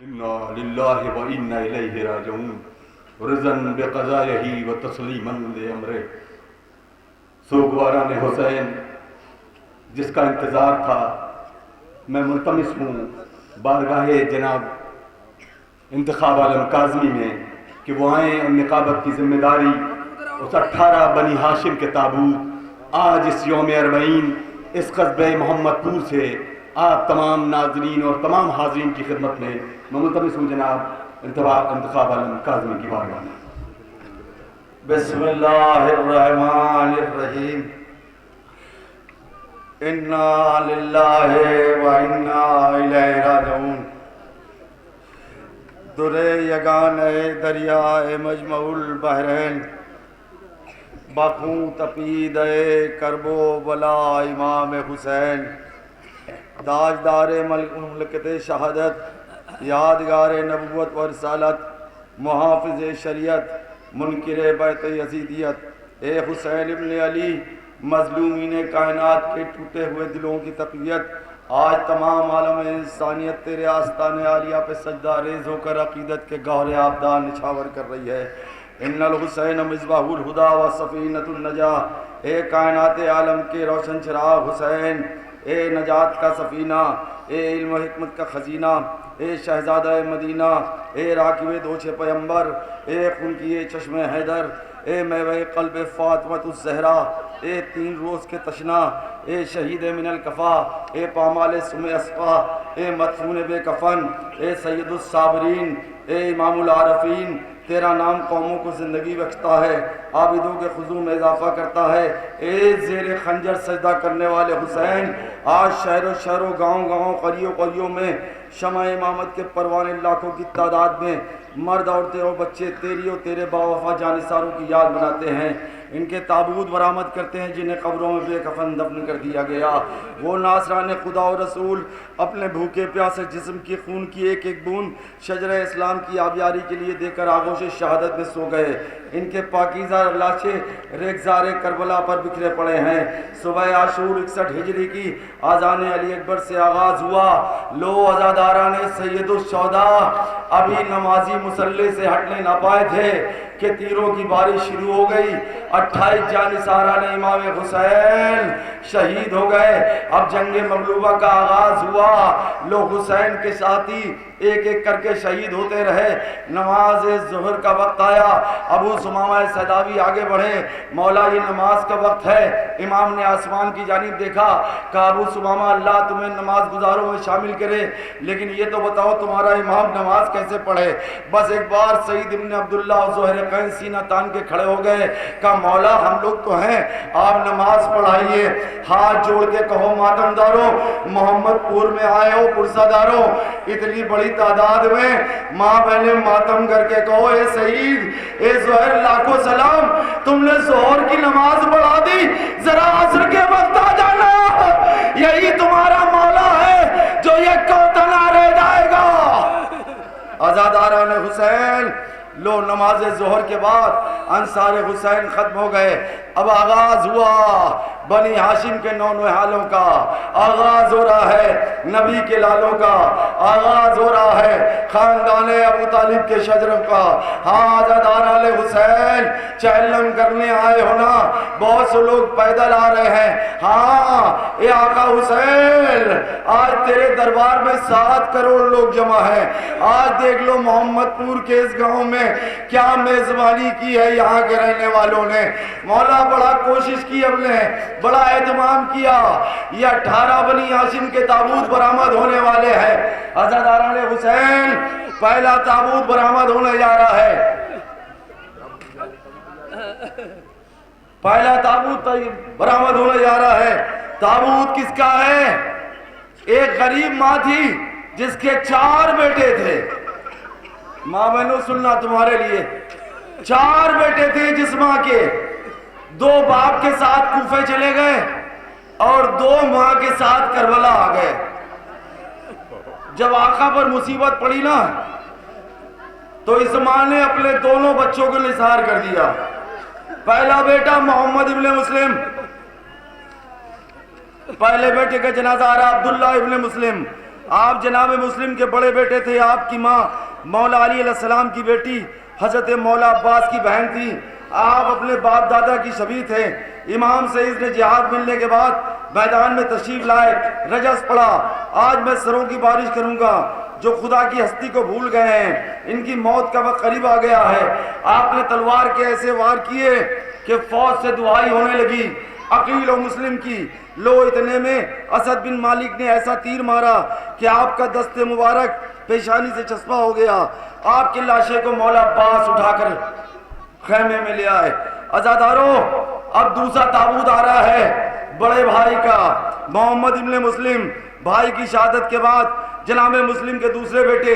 انا للہ و انا الیہ راجعون رضاً بقضائہ و تسلیما لامرہ۔ سوگواران حسین جس کا انتظار تھا، میں ملتمس ہوں بارگاہ جناب انتخاب عالم کاظمی میں کہ وہ آئیں اور نقابت کی ذمہ داری اس 18 بنی ہاشم کے تابوت آج اس یوم اربعین اس قصبہ محمد پور سے آپ تمام ناظرین اور تمام حاضرین کی خدمت میں ملتمس ہوں جناب انتخاب عالم کاظمی کی بارگاہ میں۔ بسم اللہ الرحمن الرحیم۔ انا للہ و انا الیہ راجعون۔ در یگان دریائے مجمع البحرین، بخوں تپید کرب و بلا امام حسین، تاجدار مملکت شہادت، یادگار نبوت و رسالت، محافظ شریعت، منکر بیت یزیدیت، اے حسین ابن علی، مظلومین کائنات کے ٹوٹے ہوئے دلوں کی تقویت، آج تمام عالم انسانیت تیرے آستان عالیہ پہ سجدہ ریز ہو کر عقیدت کے گہر آبدان نچھاور کر رہی ہے۔ ان الحسین مصباح الہدیٰ و سفینۃ النجاہ، اے کائنات عالم کے روشن چراغ حسین، اے نجات کا سفینہ، اے علم و حکمت کا خزینہ، اے شہزادہ مدینہ، اے راکب دوچے پیمبر، اے خون کی چشم حیدر، اے میوہ قلب فاطمۃ الزہرا، اے 3 روز کے تشنا، اے شہید من الکفا، اے پامال سم اسقا، اے مدفون بے کفن، اے سید الصابرین، اے امام العارفین، تیرا نام قوموں کو زندگی بخشتا ہے، عابدوں کے خضوع میں اضافہ کرتا ہے۔ اے زیر خنجر سجدہ کرنے والے حسین، آج شہر و گاؤں قریوں میں شمع امامت کے پروانے لاکھوں کی تعداد میں مرد عورتیں اور بچے تیری اور تیرے باوفا جانثاروں کی یاد مناتے ہیں، ان کے تابوت برآمد کرتے ہیں جنہیں قبروں میں بے کفن دفن کر دیا گیا۔ وہ ناصران خدا و رسول اپنے بھوکے پیاسے جسم کی خون کی ایک ایک بوند شجرہ اسلام کی آبیاری کے لیے دے کر آغوش شہادت میں سو گئے۔ ان کے پاکیزہ لاشیں ریگزار کربلا پر بکھرے پڑے ہیں۔ صبح عاشور 61 ہجری کی آذان علی اکبر سے آغاز ہوا، لو عزاداران سید الشہداء ابھی نمازی مصلی سے ہٹنے نہ پائے تھے کہ تیروں کی بارش شروع ہو گئی۔ 28 جانثاران امام حسین شہید ہو گئے۔ اب جنگ مغلوبہ کا آغاز ہوا، لو حسین کے ساتھی ایک ایک کر کے شہید ہوتے رہے۔ نماز ظہر کا وقت آیا، ابو ثمامہ سیداوی آگے بڑھے، مولا یہ نماز کا وقت ہے۔ امام نے آسمان کی جانب دیکھا، کہا ابو ثمامہ اللہ تمہیں نماز گزاروں میں شامل کرے، لیکن یہ تو بتاؤ تمہارا امام نماز کیسے پڑھے؟ بس ایک بار سعید ابن عبداللہ اور زہرقین سینہ تان کے کھڑے ہو گئے، کہا مولا ہم لوگ تو ہیں، آپ نماز پڑھائیے۔ ہاتھ جوڑ کے کہو ماتم دارو، محمد پور میں آئے ہو پرسہ دارو، اتنی بڑی تعداد میں ماں بہنیں ماتم کر کے کہو اے سعید اے زہر لاکھوں سلام، تم نے ظہر کی نماز پڑھا دی، ذرا عصر کے وقت آ جانا، یہی تمہارا مولا ہے جو یہ کوتنا رہ جائے گا۔ عزاداران حسین، لو نماز ظہر کے بعد انصار حسین ختم ہو گئے، اب آغاز ہوا بنی ہاشم کے نونہالوں کا، آغاز ہو رہا ہے نبی کے لالوں کا، آغاز ہو رہا ہے خاندان ابو طالب کے شجروں کا۔ ہاں عزاداران حسین چہلم کرنے آئے ہونا، بہت سے لوگ پیدل آ رہے ہیں۔ ہاں اے آقا حسین، آج تیرے دربار میں 7 کروڑ لوگ جمع ہیں۔ آج دیکھ لو محمد پور کے اس گاؤں میں کیا میزبانی کی ہے یہاں کے رہنے والوں نے۔ مولا بڑا کوشش کی ہم نے، بڑا اہتمام کیا، یہ 18 بنی ہاشم کے تابوت برآمد ہونے والے ہیں۔ عزاداران حسین، پہلا تابوت برآمد ہونے جا رہا ہے، پہلا تابوت برآمد ہونے جا رہا ہے۔ تابوت کس کا ہے؟ ایک غریب ماں تھی جس کے 4 بیٹے تھے۔ ماں بہنوں سننا تمہارے لیے، 4 بیٹے تھے جس ماں کے، 2 باپ کے ساتھ کوفے چلے گئے اور 2 ماں کے ساتھ کربلا آ گئے۔ جب آقا پر مصیبت پڑی نا تو اس ماں نے اپنے دونوں بچوں کو نثار کر دیا۔ پہلا بیٹا محمد ابن مسلم، پہلے بیٹے کا جنازہ آ رہا عبداللہ ابن مسلم، آپ جناب مسلم کے بڑے بیٹے تھے. آپ کی ماں مولا علی علیہ السلام کی بیٹی حضرت مولا عباس کی بہن تھی. آپ اپنے باپ دادا کی شبیہ تھے. امام سے اذن جہاد ملنے کے بعد میدان میں تشریف لائے, رجز پڑا. آج میں سروں کی بارش کروں گا. جو خدا کی ہستی کو بھول گئے ہیں, ان کی موت کا وقت قریب آ گیا ہے. آپ نے تلوار کے ایسے وار کیے کہ فوج سے دعائی ہونے لگی. عقیل و مسلم کی لو اتنے میں اسد بن مالک نے ایسا تیر مارا کہ آپ کا دست مبارک پیشانی سے چسپا ہو گیا. آپ کی لاشے کو مولا عباس اٹھا کر خیمے میں لے آئے. عزاداروں, اب دوسرا تابوت آ رہا ہے بڑے بھائی کا, محمد ابن مسلم. بھائی کی شہادت کے بعد جناب مسلم کے دوسرے بیٹے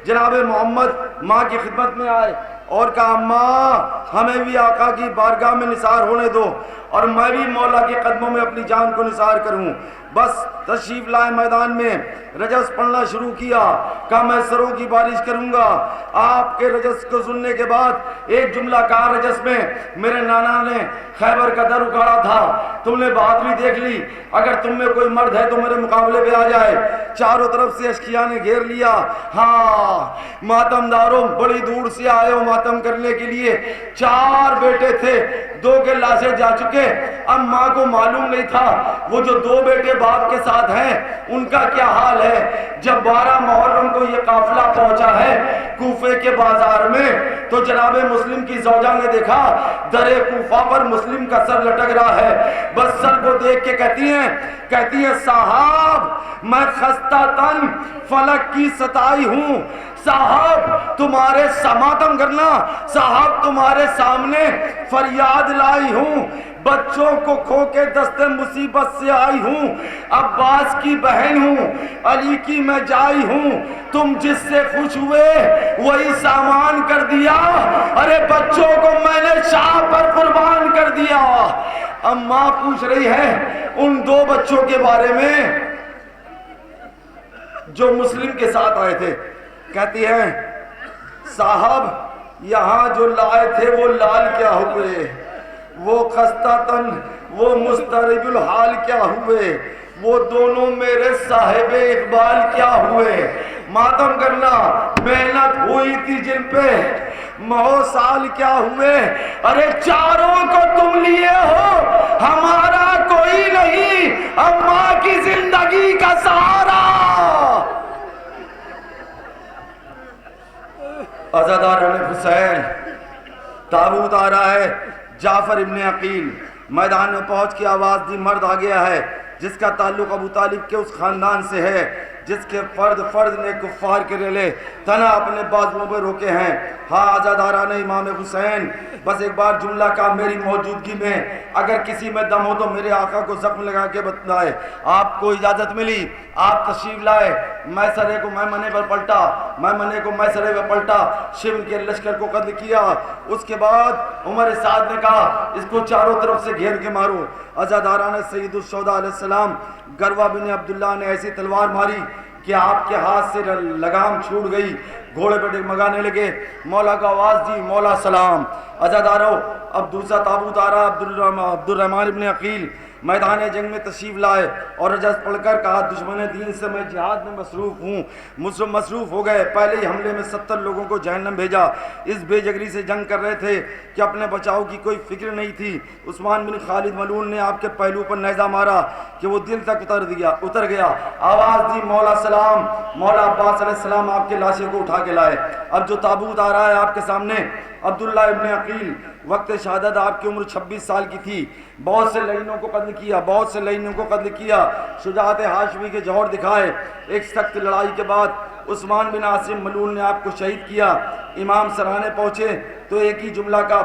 جناب محمد ماں کی خدمت میں آئے اور کہا, ماں ہمیں بھی آقا کی بارگاہ میں نثار ہونے دو اور میں بھی مولا کے قدموں میں اپنی جان کو نثار کروں. بس تشریف لائے میدان میں, رجز پڑھنا شروع کیا. کہا میں سروں کی بارش کروں گا. آپ کے رجز کو سننے کے بعد ایک جملہ کہا رجز میں, میرے نانا نے خیبر کا در اکھاڑا تھا, تم نے بہادری دیکھ لی, اگر تم میں کوئی مرد ہے تو میرے مقابلے پہ آ جائے. چاروں طرف سے اشکیا نے گھیر لیا. ہاں ماتم داروں, بڑی دور سے آئے ہو ماتم کرنے کے لیے. 4 بیٹے تھے, 2 کے لاشیں جا چکے. اب ماں کو معلوم نہیں تھا وہ جو 2 بیٹے باپ کے ساتھ ہیں ان کا کیا حال ہے. جب 12 محرم کو یہ قافلہ پہنچا ہے کوفے کے بازار میں تو جناب مسلم کی زوجہ نے دیکھا در کوفہ پر مسلم کا سر لٹک رہا ہے. بس سر کو دیکھ کے کہتی ہیں صاحب میں خستہ تن فلک کی ستائی ہوں. صاحب تمہارے ماتم کرنا, صاحب تمہارے سامنے فریاد لائی ہوں. بچوں کو کھو کے دست مصیبت سے آئی ہوں. عباس کی بہن ہوں, علی کی میں جائی ہوں. تم جس سے خوش ہوئے وہی سامان کر دیا. ارے بچوں کو میں نے شاہ پر قربان کر دیا. اب ماں پوچھ رہی ہے ان 2 بچوں کے بارے میں جو مسلم کے ساتھ آئے تھے. کہتی ہیں صاحب یہاں جو لائے تھے وہ لال کیا ہوئے, وہ خستہ تن وہ مضطرب الحال کیا ہوئے, وہ دونوں میرے صاحب اقبال کیا ہوئے. ماتم کرنا محنت ہوئی تھی جن پہ 9 سال کیا ہوئے. ارے چاروں کو تم لیے ہو, ہمارا کوئی نہیں, اماں کی زندگی کا سہارا. عزاداران حسین, تابوت آ رہا ہے. جعفر ابن عقیل میدان میں پہنچ کے آواز دی, مرد آ گیا ہے جس کا تعلق ابو طالب کے اس خاندان سے ہے جس کے فرد نے کفار کے ریلے تنا اپنے بازوؤں پہ روکے ہیں. ہاں عزاداران امام حسین, بس ایک بار جملہ کا میری موجودگی میں اگر کسی میں دم ہو تو میرے آقا کو زخم لگا کے بتلائے. آپ کو اجازت ملی, آپ تشریف لائے. میں سرے کو میں منے پر پلٹا, میں منے کو میں سرے پر پلٹا, شیو کے لشکر کو قتل کیا. اس کے بعد عمر سعد نے کہا اس کو چاروں طرف سے گھیر کے مارو. عزاداران سید الشہداء علیہ السلام گروہ بن عبداللہ نے ایسی تلوار ماری کہ آپ کے ہاتھ سے لگام چھوٹ گئی. گھوڑے پہ ڈگمگانے لگے. مولا کو آواز دی, مولا سلام. عزادارو اب دوسرا تابوت آ رہا. عبد الرحمن ابن عقیل میدان جنگ میں تشریف لائے اور رجز پڑھ کر کہا دشمن دین سے میں جہاد میں مصروف ہو گئے. پہلے ہی حملے میں 70 لوگوں کو جہنم بھیجا. اس بے جگری سے جنگ کر رہے تھے کہ اپنے بچاؤ کی کوئی فکر نہیں تھی. عثمان بن خالد ملعون نے آپ کے پہلو پر نیزہ مارا کہ وہ دل تک اتر گیا. آواز دی مولا سلام. مولا عباس علیہ السلام آپ کے لاشے کو اٹھا کے لائے. اب جو تابوت آ رہا ہے آپ کے سامنے, عبداللہ ابن عقیل وقت شہادت آپ کی عمر 26 سال کی تھی. بہت سے لعینوں کو قتل کیا, شجاعت ہاشمی کے جوہر دکھائے. ایک سخت لڑائی کے بعد عثمان بن عاصم ملعون نے آپ کو شہید کیا. امام سرانے پہنچے تو ایک ہی جملہ کا,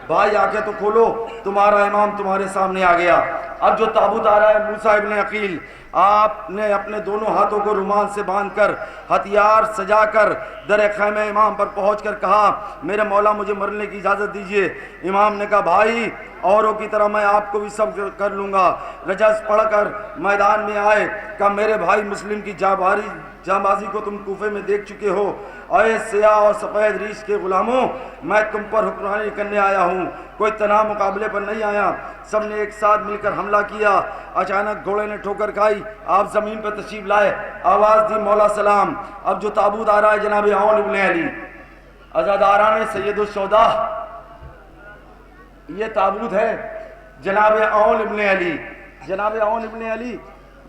بھائی آنکھیں تو کھولو, تمہارا امام تمہارے سامنے آ گیا. اب جو تابوت آ رہا ہے موسیٰ ابن عقیل, آپ نے اپنے دونوں ہاتھوں کو رومال سے باندھ کر ہتھیار سجا کر در خیمہ امام پر پہنچ کر کہا میرے مولا مجھے مرنے کی اجازت دیجیے. امام نے کہا بھائی اوروں کی طرح میں آپ کو بھی سب کر لوں گا. رجز پڑھ کر میدان میں آئے. کہا میرے بھائی مسلم کی جانبازی کو تم کوفے میں دیکھ چکے ہو. اے سیاہ اور سفید ریش کے غلاموں, میں تم پر حکمرانی کرنے آیا ہوں. کوئی تناؤ مقابلے پر نہیں آیا، سب نے ایک ساتھ مل کر حملہ کیا۔ اچانک گھوڑے نے ٹھوکر کھائی، آپ زمین پر تشریف لائے، آواز دی مولا سلام۔ اب جو تابوت آ رہا ہے جناب عون ابن علی، عزاداران سید الشہداء، یہ تابوت ہے جناب عون ابن علی۔ جناب عون ابن علی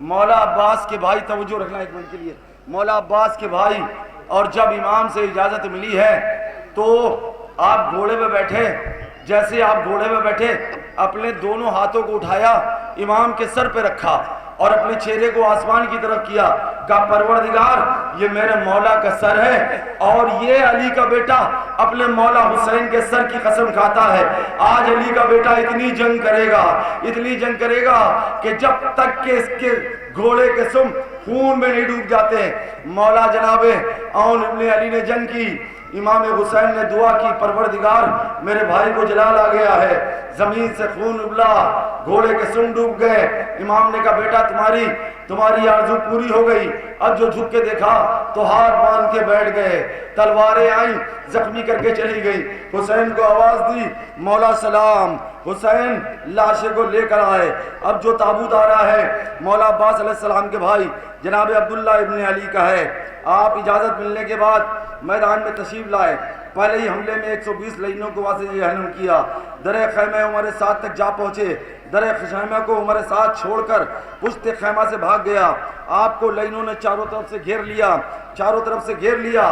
مولا عباس کے بھائی، توجہ رکھنا ایک منٹ کے لیے، مولا عباس کے بھائی، اور جب امام سے اجازت ملی ہے تو آپ گھوڑے پہ بیٹھے، جیسے آپ گھوڑے پہ بیٹھے اپنے دونوں ہاتھوں کو اٹھایا، امام کے سر پہ رکھا اور اپنے چہرے کو آسمان کی طرف کیا، کہا پروردگار یہ میرے مولا کا سر ہے اور یہ علی کا بیٹا اپنے مولا حسین کے سر کی قسم کھاتا ہے، آج علی کا بیٹا اتنی جنگ کرے گا، اتنی جنگ کرے گا کہ جب تک کہ اس کے گھوڑے کے سم خون میں نہیں ڈوب جاتے۔ مولا جناب عون ابن علی نے جنگ کی، امام حسین نے دعا کی پروردگار میرے بھائی کو جلال آ گیا ہے، زمین سے خون ابلا، گھوڑے کے سم ڈوب گئے۔ امام نے کہا بیٹا تمہاری آرزو پوری ہو گئی۔ اب جو جھک کے دیکھا تو ہاتھ باندھ کے بیٹھ گئے، تلواریں آئیں زخمی کر کے چلی گئی۔ حسین کو آواز دی مولا سلام، حسین لاشے کو لے کر آئے۔ اب جو تابوت آ رہا ہے مولا عباس علیہ السلام کے بھائی جناب عبداللہ ابن علی کا ہے۔ آپ اجازت ملنے کے بعد میدان میں تشریف لائے، پہلے ہی حملے میں 120 لعینوں کو وہاں سے جہنم کیا، در خیمہ عمر سعد تک جا پہنچے، در خیمہ کو عمر سعد چھوڑ کر پشت خیمہ سے بھاگ گیا۔ آپ کو لعینوں نے چاروں طرف سے گھیر لیا، چاروں طرف سے گھیر لیا۔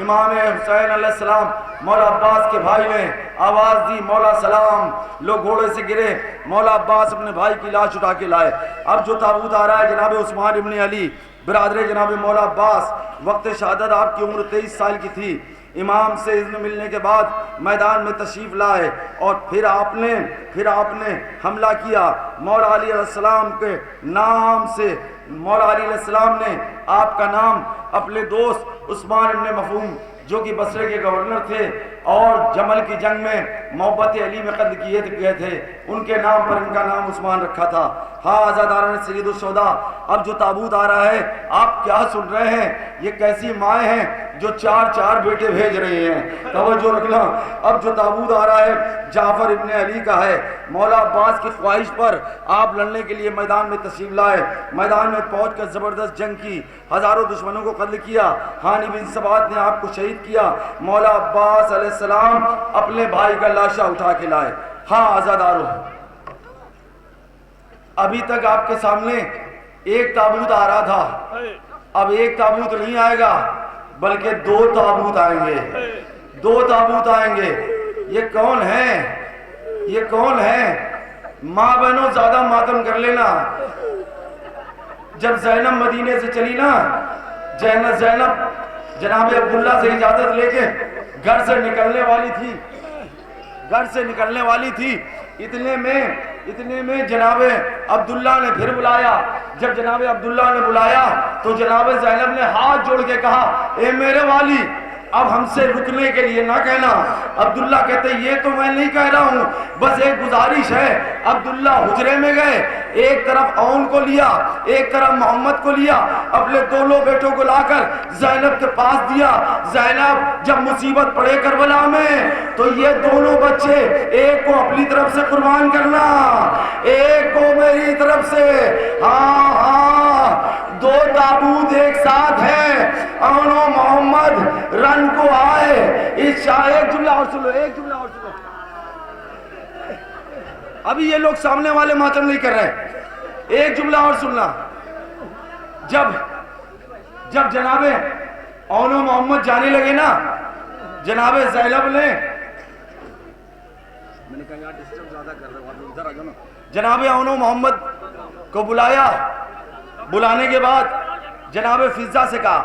امام حسین علیہ السلام مولا عباس کے بھائی نے آواز دی مولا سلام، لوگ گھوڑے سے گرے، مولا عباس اپنے بھائی کی لاش اٹھا کے لائے۔ اب جو تابوت آ رہا ہے جناب عثمان ابن علی برادر جناب مولا عباس، وقت شہادت آپ کی عمر 23 سال کی تھی۔ امام سے اذن ملنے کے بعد میدان میں تشریف لائے اور پھر آپ نے حملہ کیا۔ مولا علی علیہ السلام کے نام سے مولا علی علیہ السلام نے آپ کا نام اپنے دوست عثمان ابن مفہوم جو کہ بصرے کے گورنر تھے اور جمل کی جنگ میں محبت علی میں قتل کیے گئے تھے، ان کے نام پر ان کا نام عثمان رکھا تھا۔ ہاں عزاداران سید الشہداء، اب جو تابوت آ رہا ہے آپ کیا سن رہے ہیں؟ یہ کیسی مائیں ہیں جو چار بیٹے بھیج رہے ہیں، توجہ رکھنا۔ اب جو تابوت آ رہا ہے جعفر ابن علی کا ہے۔ مولا عباس کی خواہش پر آپ لڑنے کے لیے میدان میں تشریف لائے، میدان میں پہنچ کر زبردست جنگ کی، ہزاروں دشمنوں کو قتل کیا، ہانی بن ثبات نے آپ کو شہید کیا۔ مولا عباس علیہ السلام اپنے بھائی کا لاشہ اٹھا کے لائے۔ ہاں عزاداروں، ابھی تک آپ کے سامنے ایک تابوت آ رہا تھا، اب ایک تابوت نہیں آئے گا بلکہ 2 تابوت آئیں گے، 2 تابوت آئیں گے۔ یہ کون ہیں؟ یہ کون ہیں؟ ماں بہنوں زیادہ ماتم کر لینا۔ جب زینب مدینے سے چلی نا، زینب جناب عبداللہ سے اجازت لے کے گھر سے نکلنے والی تھی، اتنے میں جناب عبداللہ نے پھر بلایا۔ جب جناب عبداللہ نے بلایا تو جناب زینب نے ہاتھ جوڑ کے کہا اے میرے والی اب ہم سے رکنے کے لیے نہ کہنا۔ عبداللہ کہتے یہ تو میں نہیں کہہ رہا ہوں، بس ایک گزارش ہے۔ عبداللہ حجرے میں گئے، ایک طرف عون کو لیا، ایک طرف محمد کو لیا، اپنے دونوں بیٹوں کو لا کر زینب کے پاس دیا۔ زینب جب مصیبت پڑے کربلا میں تو یہ دونوں بچے ایک کو اپنی طرف سے قربان کرنا، ایک کو میری طرف سے۔ ہاں 2 تابوت ایک ساتھ ہیں، عون و محمد رن کو آئے۔ اس ایک جملہ اور سنو، ایک جملہ اور سنو، ابھی یہ لوگ سامنے والے ماتم نہیں کر رہے، ایک جملہ اور سننا۔ جب جناب عون و محمد جانے لگے نا، جناب زینب نے جناب عون و محمد کو بلایا، بلانے کے بعد جناب فضہ سے کہا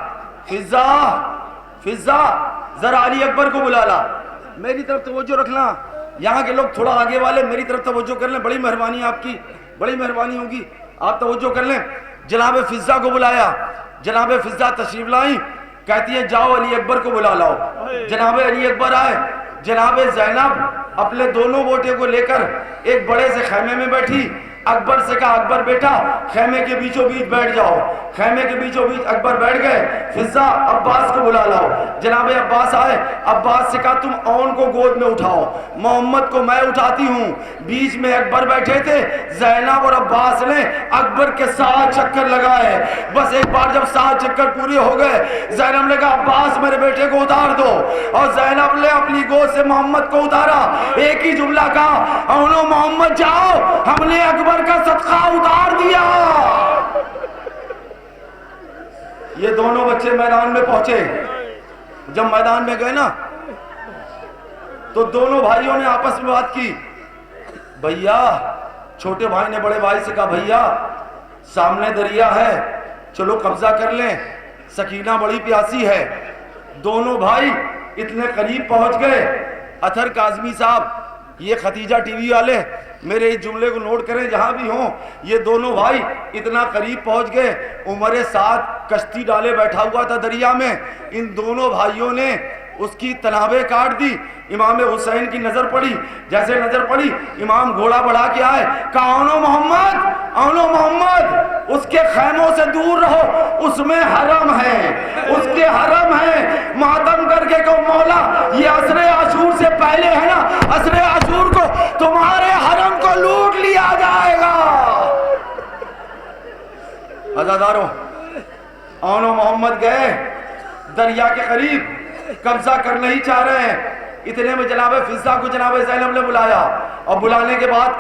فضہ ذرا علی اکبر کو بلا لا۔ میری طرف توجہ رکھنا، یہاں کے لوگ تھوڑا آگے والے میری طرف توجہ کر لیں، بڑی مہربانی آپ کی، بڑی مہربانی ہوگی، آپ توجہ کر لیں۔ جناب فضہ کو بلایا، جناب فضہ تشریف لائی، کہتی ہے جاؤ علی اکبر کو بلا لاؤ۔ جناب علی اکبر آئے، جناب زینب اپنے دونوں بیٹے کو لے کر ایک بڑے سے خیمے میں بیٹھی، اکبر سے کہا اکبر بیٹا خیمے کے بیچوں بیچ بیٹھ جاؤ. خیمے کے بیچوں بیچ اکبر بیٹھ گئے. فضا عباس کو بلا لاؤ. جناب عباس آئے. عباس سے کہا تم اون کو گود میں اٹھاؤ, محمد کو میں اٹھاتی ہوں. بیچ میں اکبر بیٹھے تھے. زینب اور عباس نے اکبر کے 7 چکر لگائے. بس ایک بار جب 7 چکر پورے ہو گئے, زینب نے کہا عباس میرے بیٹے کو اتار دو, اور زینب نے اپنی گود سے محمد کو اتارا. ایک ہی جملہ کہا, اونو محمد جاؤ, ہم نے اکبر کا صدقہ اتار دیا. یہ دونوں بچے میدان میں پہنچے. جب میدان میں گئے نا تو دونوں بھائیوں نے آپس میں بات کی. بھیا, چھوٹے بھائی نے بڑے بھائی سے کہا بھیا سامنے دریا ہے, چلو قبضہ کر لیں, سکینہ بڑی پیاسی ہے. دونوں بھائی اتنے قریب پہنچ گئے. اطہر کاظمی صاحب, یہ ختیجہ ٹی وی والے میرے اس جملے کو نوٹ کریں جہاں بھی ہوں, یہ دونوں بھائی اتنا قریب پہنچ گئے. عمر ساتھ کشتی ڈالے بیٹھا ہوا تھا دریا میں. ان دونوں بھائیوں نے اس کی تنابیں کاٹ دی. امام حسین کی نظر پڑی. جیسے نظر پڑی امام گھوڑا بڑھا کے آئے. کہا اونو محمد, اونو محمد, اس کے خیموں سے دور رہو, اس میں حرم ہے, اس کے حرم ہے. ماتم کر کے کہو مولا یہ عصر عاشور سے پہلے ہے نا, عصر عاشور کو تمہارے حرم کو لوٹ لیا جائے گا. عزاداروں, اونو محمد گئے دریا کے قریب, قبضہ کرنا ہی چاہ رہے ہیں. اتنے میں جناب فضا کو جناب زینب نے بلایا, اور بلانے کے بعد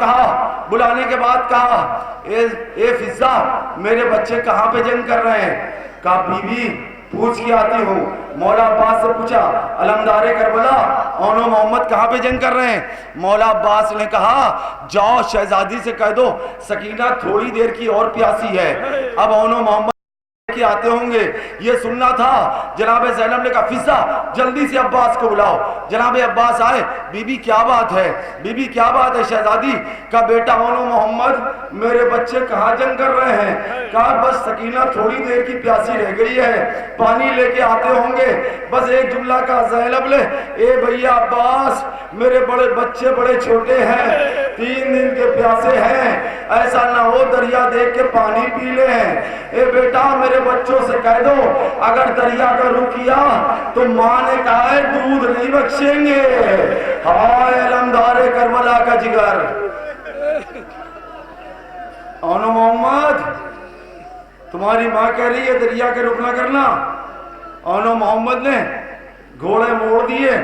کہا اے فضا میرے بچے کہاں پہ جنگ کر رہے ہیں؟ کہا بی بی پوچھ کے آتی ہوں. مولا عباس سے پوچھا علمدار کربلا اونو محمد کہاں پہ جنگ کر رہے ہیں؟ مولا عباس نے کہا جاؤ شہزادی سے کہہ دو سکینہ تھوڑی دیر کی اور پیاسی ہے. اب اونو محمد کے آتے ہوں گے, یہ سننا تھا. جناب زینب نے کہا فضا جلدی سے عباس کو بلاؤ. جناب عباس آئے. بی بی کیا بات ہے, بی بی کیا بات ہے شہزادی؟ کہا بیٹا اونو محمد میرے بچے کہاں جنگ کر رہے ہیں؟ کہا بس سکینہ تھوڑی دیر کی پیاسی رہ گئی ہے, پانی لے کے آتے ہوں گے. بس ایک جملہ کہا زینب نے, اے بھیا عباس میرے بڑے بچے بڑے چھوٹے ہیں, 3 دن کے پیاسے ہیں, ایسا نہ ہو دریا دیکھ کے پانی پی لیں. اے بیٹا میرے بچوں سے کہہ دو اگر دریا کا رخ کیا تو ماں نے کہا ہے دودھ نہیں بخشیں گے. ہائے علمدار کربلا کا جگر. اونو محمد تمہاری ماں کہہ رہی ہے دریا کے رخ نہ کرنا. اونو محمد نے گھوڑے موڑ دیے.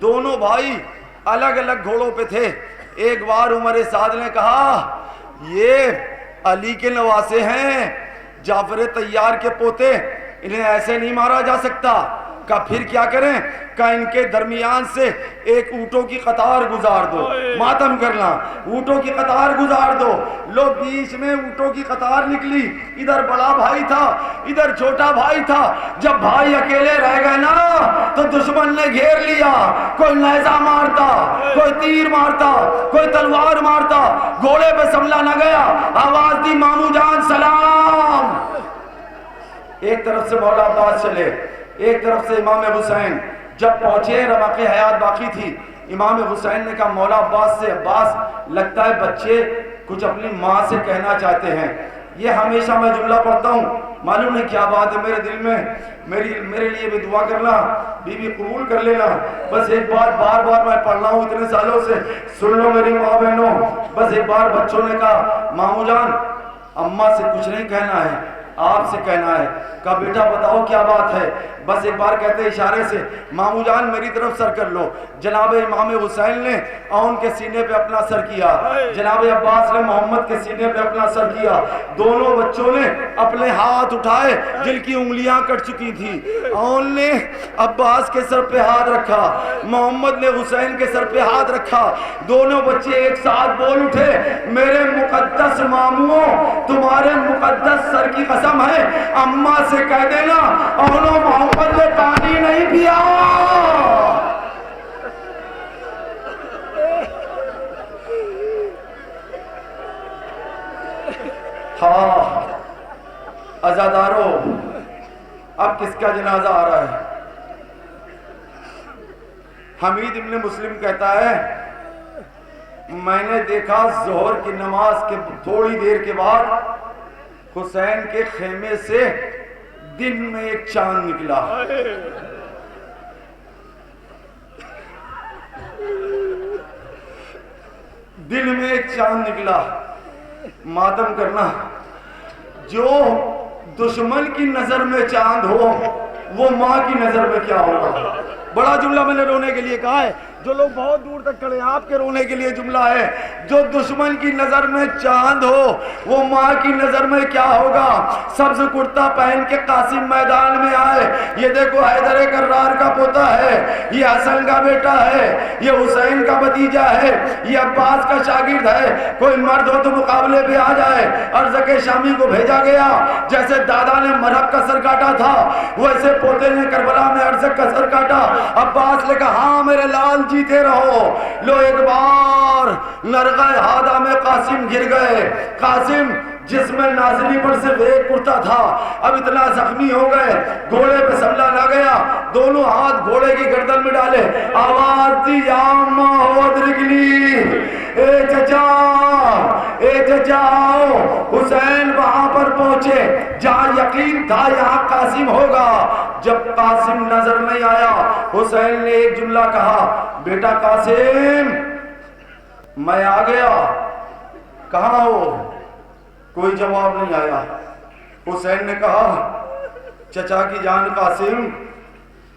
دونوں بھائی الگ الگ گھوڑوں پہ تھے. ایک بار عمر سعد نے کہا یہ علی کے نواسے ہیں, جعفر طیار کے پوتے, انہیں ایسے نہیں مارا جا سکتا. کہا پھر کیا کریں؟ کہا ان کے درمیان سے ایک اونٹوں کی قطار گزار دو, ماتم کرنا, اونٹوں کی قطار گزار دو. لو بیچ میں اونٹوں کی قطار نکلی. ادھر بڑا بھائی تھا, ادھر چھوٹا بھائی تھا. جب بھائی اکیلے رہ گئے نا تو دشمن نے گھیر لیا. کوئی نیزہ مارتا, کوئی تیر مارتا, کوئی تلوار مارتا, گھوڑے پہ سنبھلا نہ گیا. آواز دی مامو جان سلام. ایک طرف سے مولا عباس چلے, ایک طرف سے امام حسین. جب پہنچے رمق حیات باقی تھی. امام حسین نے کہا مولا عباس سے, عباس لگتا ہے بچے کچھ اپنی ماں سے کہنا چاہتے ہیں. یہ ہمیشہ میں جملہ پڑھتا ہوں, معلوم نہیں کیا بات ہے میرے دل میں, میرے لیے بھی دعا کرنا, بی بی قبول کر لینا. بس ایک بات بار بار میں پڑھ رہا ہوں اتنے سالوں سے, سن لو میری ماں بہنوں. بس ایک بار بچوں نے کہا مامو جان اماں سے کچھ نہیں کہنا ہے, آپ سے کہنا ہے. کہا بیٹا بتاؤ کیا بات ہے؟ بس ایک بار کہتے اشارے سے مامو جان میری طرف سر کر لو. جناب امام حسین نے اون کے سینے پہ اپنا سر کیا, جناب عباس نے محمد کے سینے پہ اپنا سر کیا. دونوں بچوں نے اپنے ہاتھ اٹھائے جن کی انگلیاں کٹ چکی تھی. اون نے عباس کے سر پہ ہاتھ رکھا, محمد نے حسین کے سر پہ ہاتھ رکھا. دونوں بچے ایک ساتھ بول اٹھے میرے مقدس ماموں تمہارے مقدس سر کی قسم ہے اماں سے کہہ دینا اونو محمد نے پانی نہیں پیا. ہاں عزادارو, اب کس کا جنازہ آ رہا ہے؟ حمید ابن مسلم کہتا ہے میں نے دیکھا ظہر کی نماز کے تھوڑی دیر کے بعد حسین کے خیمے سے دن میں ایک چاند نکلا. دل میں ایک چاند نکلا. ماتم کرنا. جو دشمن کی نظر میں چاند ہو وہ ماں کی نظر میں کیا ہوگا. بڑا جملہ میں نے رونے کے لیے کہا ہے. جو لوگ بہت دور تک کھڑے ہیں آپ کے رونے کے لیے جملہ ہے. جو دشمن کی نظر میں چاند ہو وہ ماں کی نظر میں کیا ہوگا. سبز کرتا پہن کے قاسم میدان میں آئے. یہ دیکھو حیدر کرار کا پوتا ہے, یہ حسن کا بیٹا ہے, یہ حسین کا بھتیجا ہے, یہ عباس کا شاگرد ہے. کوئی مرد ہو تو مقابلے پہ آ جائے. عرض کے شامی کو بھیجا گیا. جیسے دادا نے مرحب کا سر کاٹا تھا ویسے پوتے نے کربلا میں عرض کا سر کاٹا. عباس نے کہا ہاں میرے لال جیتے رہو. لو ایک بار نرغہ ہادہ میں قاسم گر گئے. قاسم جس میں نازلی پر صرف ایک کرتا تھا اب اتنا زخمی ہو گئے گھوڑے پہ سنبھلا نہ گیا. دونوں ہاتھ گھوڑے کی گردن میں ڈالے. آواز دی یا ماں درگلی اے چچا اے چچا. حسین وہاں پر پہنچے جہاں یقین تھا یہاں قاسم ہوگا. جب قاسم نظر نہیں آیا حسین نے ایک جملہ کہا بیٹا قاسم میں آ گیا. کہاں ہو؟ کوئی جواب نہیں آیا. حسین نے کہا چچا کی جان قاسم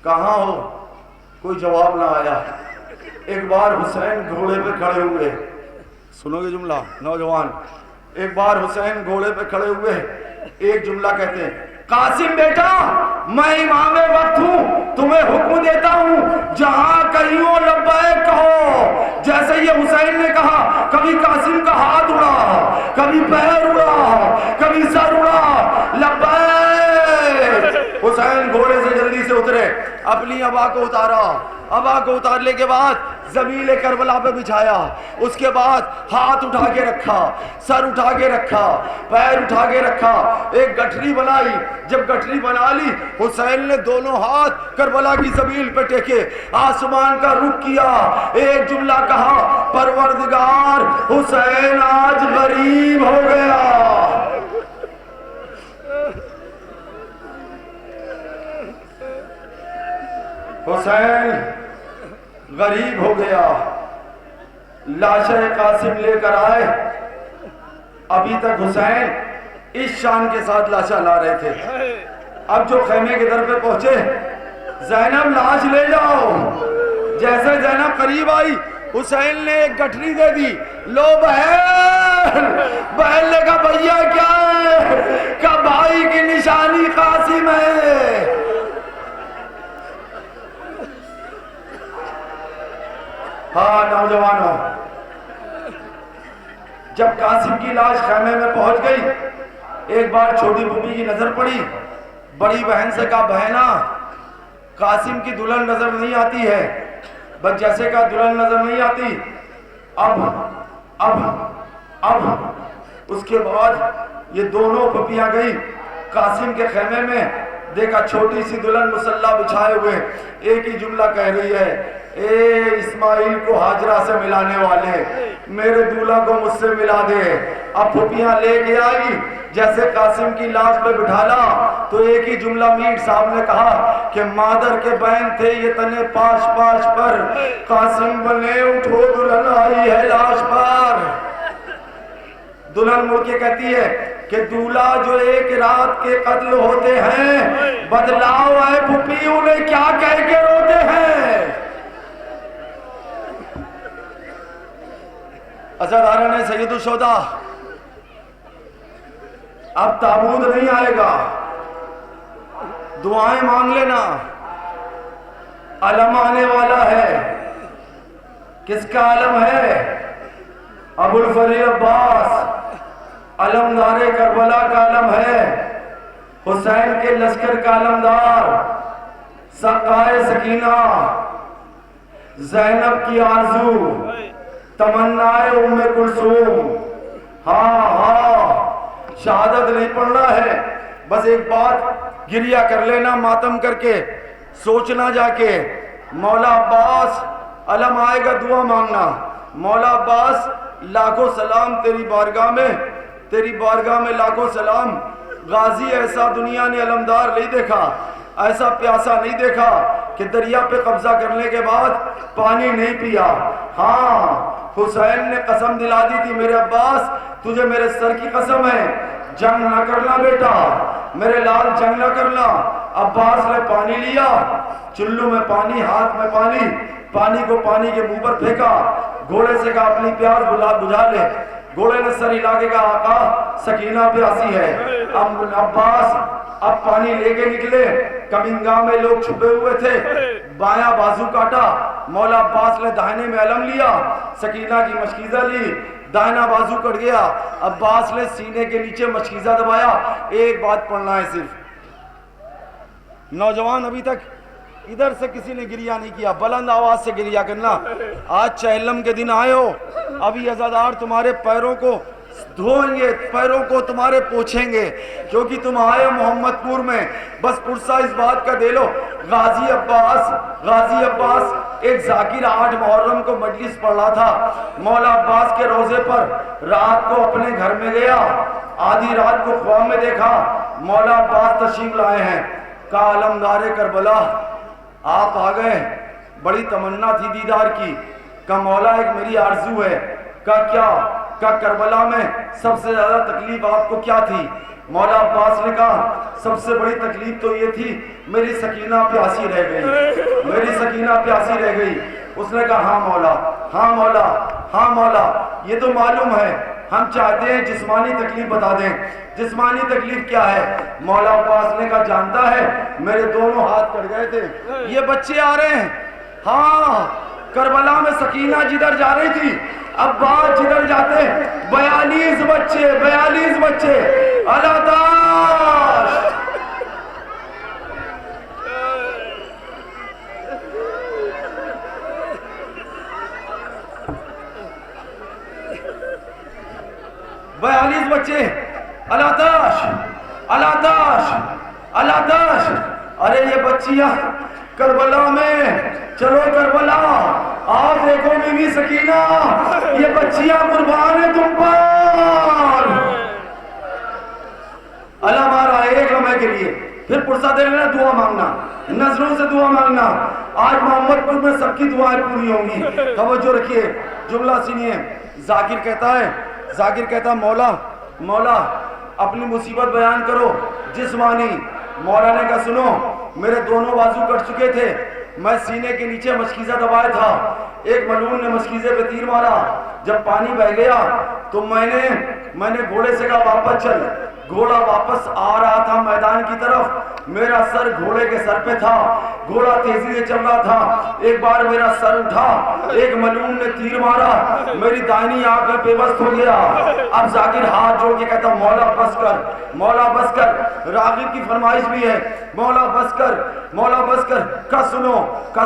کہاں ہو؟ کوئی جواب نہ آیا. ایک بار حسین گھوڑے پہ کھڑے ہوئے. سنو گے جملہ نوجوان. ایک بار حسین گھوڑے پہ کھڑے ہوئے ایک جملہ کہتے ہیں قاسم بیٹا میں امام وقت ہوں تمہیں حکم دیتا ہوں جہاں کہیں ہو لبیک کہو. جیسے یہ حسین نے کہا کبھی قاسم کا ہاتھ اڑا, کبھی پیر اڑا, کبھی سر اڑا. لبیک. حسین گھوڑے سے جلدی سے اترے, اپنی ابا کو اتارا. ابا کو اتارنے کے بعد زمین کربلا پہ بچھایا. اس کے بعد ہاتھ اٹھا کے رکھا, سر اٹھا کے رکھا, پیر اٹھا کے رکھا. ایک گٹھری بنائی. جب گٹھری بنا لی حسین نے دونوں ہاتھ کربلا کی زمین پہ ٹیکے, آسمان کا رخ کیا. ایک جملہ کہا پروردگار حسین آج غریب ہو گیا. حسین غریب ہو گیا. لاشیں قاسم لے کر آئے. ابھی تک حسین اس شان کے ساتھ لاشا لا رہے تھے. اب جو خیمے کے در پہ پہنچے زینب لاش لے جاؤ. جیسے زینب قریب آئی حسین نے ایک گٹھری دے دی. لو بہن. بہن نے کہا بھیا کیا ہے؟ کہا بھائی کی نشانی قاسم ہے. ہاں نوجوانوں, جب قاسم کی لاش خیمے میں پہنچ گئی ایک بار چھوٹی پھوپھی کی نظر پڑی. بڑی بہن سے کہا بہنا قاسم کی دلہن نظر نہیں آتی ہے. بس جیسے کہا دلہن نظر نہیں آتی. اب اس کے بعد یہ دونوں پھوپھیاں گئی قاسم کے خیمے میں. دیکھا چھوٹی سی دلہن مسلح بچھائے ہوئے ایک ہی جملہ کہہ رہی ہے اے اسماعیل کو ہاجرہ سے ملانے والے میرے دولہا کو مجھ سے ملا دے. اب پھوپھیاں لے کے آئی. جیسے قاسم کی لاش پہ بٹھالا تو ایک ہی جملہ میر صاحب نے کہا کہ مادر کے بہن تھے یہ تنے پاش پاش پر, قاسم بنے اٹھو دلہن آئی ہے لاش پر. دلہن مڑ کے کہتی ہے کہ دولہا جو ایک رات کے قتل ہوتے ہیں بدلاؤ ہے پھوپھی انہیں کیا کہہ کے روتے ہیں. عزاداران سید الشہداء اب تابوت نہیں آئے گا. دعائیں مانگ لینا. علم آنے والا ہے. کس کا علم ہے؟ ابو الفضل عباس علمدار کربلا کا علم ہے. حسین کے لشکر کا علمدار, سقائے سکینہ, زینب کی آرزو, تمنائے ام کلثوم. ہاں شہادت نہیں پڑھنا ہے, بس ایک بات گریہ کر لینا ماتم کر کے, سوچنا جا کے مولا عباس علم آئے گا دعا مانگنا. مولا عباس لاکھوں سلام تیری بارگاہ میں لاکھوں سلام. غازی ایسا دنیا نے علمدار نہیں دیکھا, ایسا پیاسا نہیں دیکھا کہ دریا پہ قبضہ کرنے کے بعد پانی نہیں پیا. ہاں حسین نے قسم دلا دی تھی, میرے عباس تجھے میرے سر کی قسم ہے, جنگ نہ کرنا بیٹا, میرے لال جنگ نہ کرنا. عباس نے پانی لیا, چلو میں پانی, ہاتھ میں پانی, پانی کو پانی کے منہ پر پھینکا, گھوڑے سے کہا اپنی پیاس بجھا لے. گھوڑے نے سر ہلا کے کہا آقا سکینہ پیاسی ہے. عباس اب پانی لے کے نکلے, کمنگاہ میں لوگ چھپے ہوئے تھے, بایاں بازو کاٹا, مولا عباس نے داہنے میں علم لیا, سکینہ کی مشکیزہ لی, دائنا بازو کٹ گیا. عباس نے سینے کے نیچے مشکیزہ دبایا. ایک بات پڑھنا ہے صرف, نوجوان ابھی تک ادھر سے کسی نے گریہ نہیں کیا, بلند آواز سے گریہ کرنا. آج چہلم کے دن آئے ہو, ابھی عزادار تمہارے پیروں کو دھوئیں گے, پیروں کو تمہارے پوچھیں گے, کیونکہ تم آئے محمد پور میں. بس پرسہ اس بات کا دے لو, غازی عباس ایک ذاکر 8 محرم کو مجلس پڑھ رہا تھا. مولا عباس کے روضے پر رات کو اپنے گھر میں گیا, آدھی رات کو خواب میں دیکھا مولا عباس تشریف لائے ہیں. کہا علمدار کربلا آپ آ گئے, بڑی تمنا تھی دیدار کی. کہا مولا ایک میری آرزو ہے. کہا کیا؟ کہا کربلا میں سب سے زیادہ تکلیف آپ کو کیا تھی؟ مولا عباس نے کہا سب سے بڑی تکلیف تو یہ تھی میری سکینہ پیاسی رہ گئی. اس نے کہا ہاں مولا یہ تو معلوم ہے, ہم چاہتے ہیں جسمانی تکلیف بتا دیں. جسمانی تکلیف کیا ہے؟ مولا عباس نے کہا جانتا ہے میرے دونوں ہاتھ کٹ گئے تھے, یہ بچے آ رہے ہیں. ہاں کربلا میں سکینہ جدھر جا رہی تھی عباس جدھر جاتے 42 بچے اللہ تاش. بچے اللہ تاش. ارے یہ بچیاں کربلا میں, چلو کربلا آپ دیکھو بیوی سکینہ, یہ بچیاں قربان ہیں تم پر. اللہ مارا ایک لمحے کے لیے, پھر پرسہ دے لینا, دعا مانگنا, نظروں سے دعا مانگنا. آج محمد پور میں سب کی دعائیں پوری ہوں گی. توجہ رکھیے, جملہ سنیے. ذاکر کہتا مولا اپنی مصیبت بیان کرو جسمانی. مولا نے کہا سنو, میرے دونوں بازو کٹ چکے تھے, میں سینے کے نیچے مشکیزہ دبایا تھا, ایک ملعون نے مشکیزے پہ تیر مارا, جب پانی بہ گیا تو میں نے گھوڑے سے کہا واپس چل. گھوڑا واپس آ رہا تھا میدان کی طرف, میرا سر گھوڑے کے سر پہ تھا, گھوڑا تیزی سے چل رہا تھا. ایک بار میرا سر اٹھا, ایک ملعون نے تیر مارا, میری دائنی آنکھ میں بے بس ہو گیا. اب ذاکر ہاتھ جوڑ کے کہتا مولا بس کر. راغب کی فرمائش بھی ہے, مولا بس کر. کا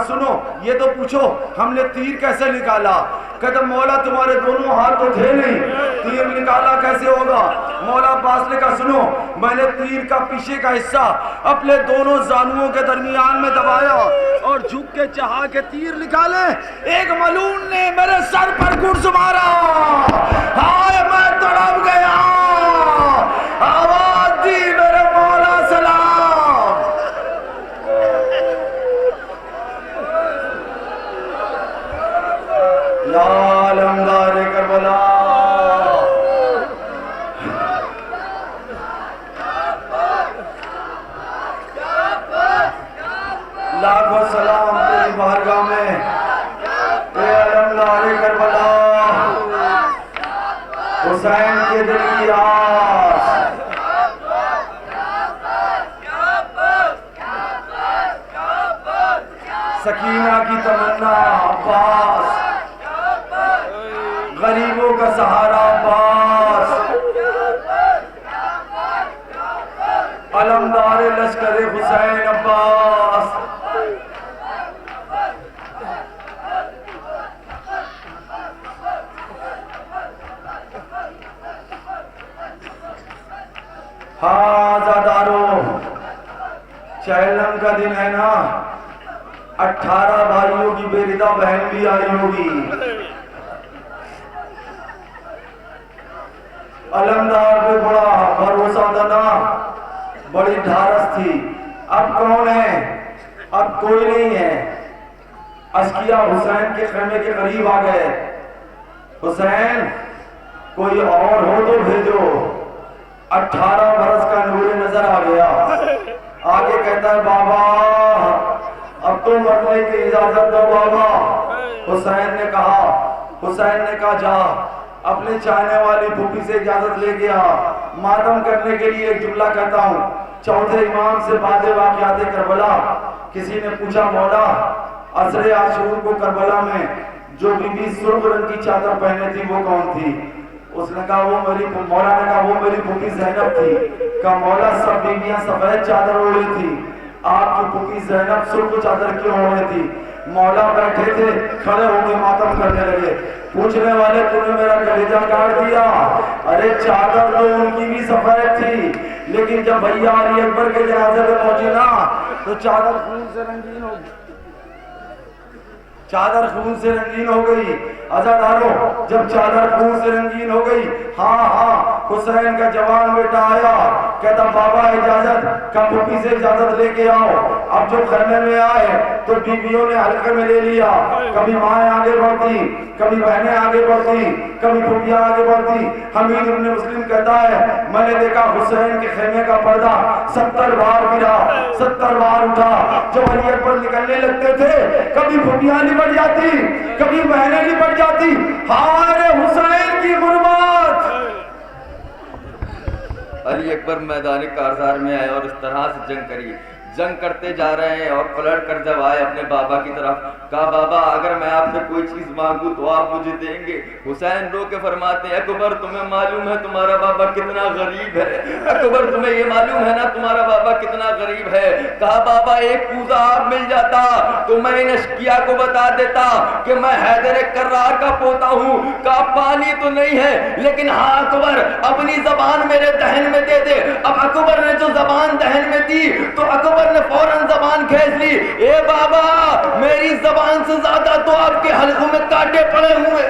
سنو یہ تو پوچھو ہم نے تیر کیسے نکالا؟ کہتا مولا تمہارے دونوں ہاتھ تو تھے نہیں, تیر نکالا کیسے ہوگا؟ مولا عباس نے کہا سنو, میں نے تیر کا پیچھے کا حصہ اپنے دونوں زانوؤں کے درمیان میں دبایا اور جھک کے چاہا کہ تیر نکالے. ایک ملعون نے میرے سر پر گرز مارا, ہائے میں تڑپ گیا, آواز دی میرے مولا سلام. یا علمدار کربلا لاکھوں سلام تیری بارگاہ میں, اے علمدار کربلا, حسین کے دل کی آس, سکینہ کی تمنا عباس, غریبوں کا سہارا عباس, علمدار لشکر حسین عباس. ہاں زادارو, چہلم کا دن ہے نا, 18 بھائیوں کی بے ردا بہن بھی آئی ہوگی. علمدار پہ بڑا بھروسہ تھا، بڑی ڈھارس تھی. اب کون ہے؟ اب کوئی نہیں ہے. اشقیا حسین کے خیمے کے قریب آ گئے. حسین کوئی اور ہو تو بھیجو. 18 برس کا نور نظر آ گیا. آگے کہتا ہے بابا اب تو مرنے کی اجازت دو بابا. حسین نے کہا جا اپنے چاہنے والی پھوپھی سے اجازت لے گیا. ماتم کرنے کے لیے ایک جملہ کہتا ہوں. چوتھے امام سے بعد واقعات کربلا کسی نے پوچھا مولا عصر عاشور کو کربلا میں جو بی بی سرخ رنگ کی چادر پہنے تھی وہ کون تھی؟ اس نے کہا مولا نے کہا وہ میری پھوپھی زینب تھی. کہا مولا سب بیویاں سفید چادر اوڑھی تھی، آپ کی پھوپھی زینب سرخ چادر کیوں اوڑھی تھی؟ مولا بیٹھے تھے، کھڑے ہو کے ماتم کرنے لگے. پوچھنے والے تو نے میرا کلیجہ کاٹ دیا. ارے چادر تو ان کی بھی سفید تھی، لیکن جب بھیا علی اکبر کے جنازے پہ پہنچی نا تو چادر خون سے رنگین ہو گئی. چادر خون سے رنگین ہو گئی. عزادارو جب چادر خون سے رنگین ہو گئی، ہاں حسین کا جوان بیٹا آیا، کہتا بابا اجازت، کا پھوپھی سے اجازت لے کے آؤ. اب جو خیمے میں آئے تو بیویوں نے حلقے میں لے لیا. کبھی مائیں آگے بڑھتی، کبھی بہنیں آگے بڑھتی، کبھی پھوپھیاں آگے بڑھتی. حمید ابن مسلم کہتا ہے میں نے دیکھا حسین کے خیمے کا پردہ 70 بار گرا، 70 بار اٹھا. جب علی اکبر نکلنے لگتے تھے کبھی پھوپھیاں لپٹ جاتی، کبھی بہنیں لپٹ جاتی. ہائے حسین کی غربت. علی اکبر میدان کارزار میں آئے اور اس طرح سے جنگ کری. جنگ کرتے جا رہے ہیں اور پلٹ کر جب آئے اپنے بابا کی طرف، کہا بابا اگر میں آپ سے کوئی چیز مانگوں تو آپ مجھے دیں گے؟ حسین رو کے فرماتے ہیں اکبر تمہیں معلوم ہے تمہارا بابا کتنا غریب ہے؟ اکبر تمہیں یہ معلوم ہے نا تمہارا بابا کتنا غریب ہے؟ کہا بابا ایک کوزہ آپ مل جاتا تو میں ان اشقیا کو بتا دیتا کہ میں حیدر کرار کا پوتا ہوں. کہا پانی تو نہیں ہے لیکن ہاں اکبر اپنی زبان میرے دہن میں دے دے. اب اکبر نے جو زبان دہن میں دی تو اکبر نے فوراً زبان کھینچ لی. اے بابا میری زبان سے زیادہ تو آپ کے حلقوں میں کانٹے پڑے ہوئے،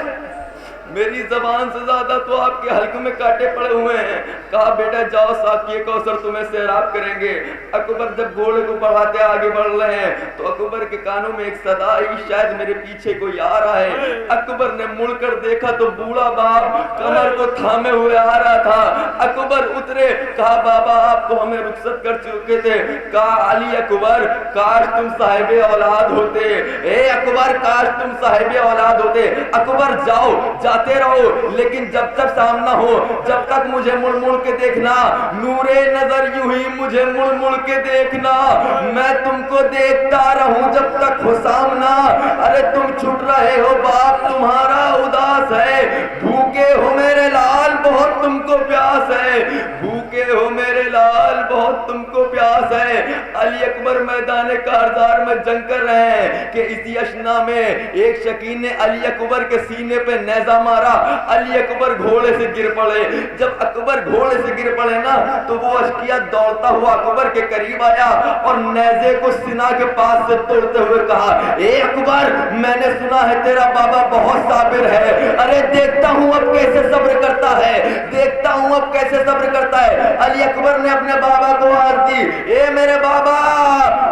میری زبان سے زیادہ تو آپ کے حلق میں کانٹے پڑے ہوئے ہیں. کہا بیٹا جاؤ ساقی کوثر تمہیں سیراب کریں گے. اکبر جب گھوڑے کو بڑھاتے آگے بڑھ رہے ہیں تو اکبر کے کانوں میں ایک صدا آئی شاید میرے پیچھے کوئی آ رہا ہے. اکبر نے مڑ کر دیکھا تو بوڑھا باپ کمر کو تھامے ہوئے آ رہا تھا. اکبر اترے. کہا بابا آپ تو ہمیں رخصت کر چکے تھے. کہا علی اکبر کاش تم صاحب اولاد ہوتے. اے اکبر کاش تم صاحب اولاد ہوتے. اکبر جاؤ جاتے رہو لیکن جب تک سامنا ہو جب تک مجھے مڑ مڑ کے دیکھنا. نور نظر یوں ہی مجھے مڑ مڑ کے دیکھنا. میں تم کو دیکھتا رہوں جب تک ہو سامنا. ارے تم چھٹ رہے ہو باپ تمہارا اداس ہے. بھوکے ہو میرے لال بہت تم کو پیاس ہے. بھوکے ہو میرے لال بہت تم کو پیاس ہے. علی اکبر میدان کارزار میں جنگ کر رہے ہیں کہ اسی اشنا میں ایک شکین نے علی اکبر کے سینے پہ نیزہ مارا. علی اکبر گھوڑے سے گر پڑے. جب اکبر گھوڑے سے گر پڑے نا تو وہ اشقیا دوڑتا ہوا اکبر کے قریب آیا اور نیزے کو سینا کے پاس سے توڑتے ہوئے کہا اے اکبر میں نے سنا ہے تیرا بابا بہت صابر ہے. ارے دیکھتا ہوں اب کیسے صبر کرتا ہے، دیکھتا ہوں اب کیسے صبر کرتا ہے. علی اکبر نے اپنے بابا کو آواز دی اے میرے بابا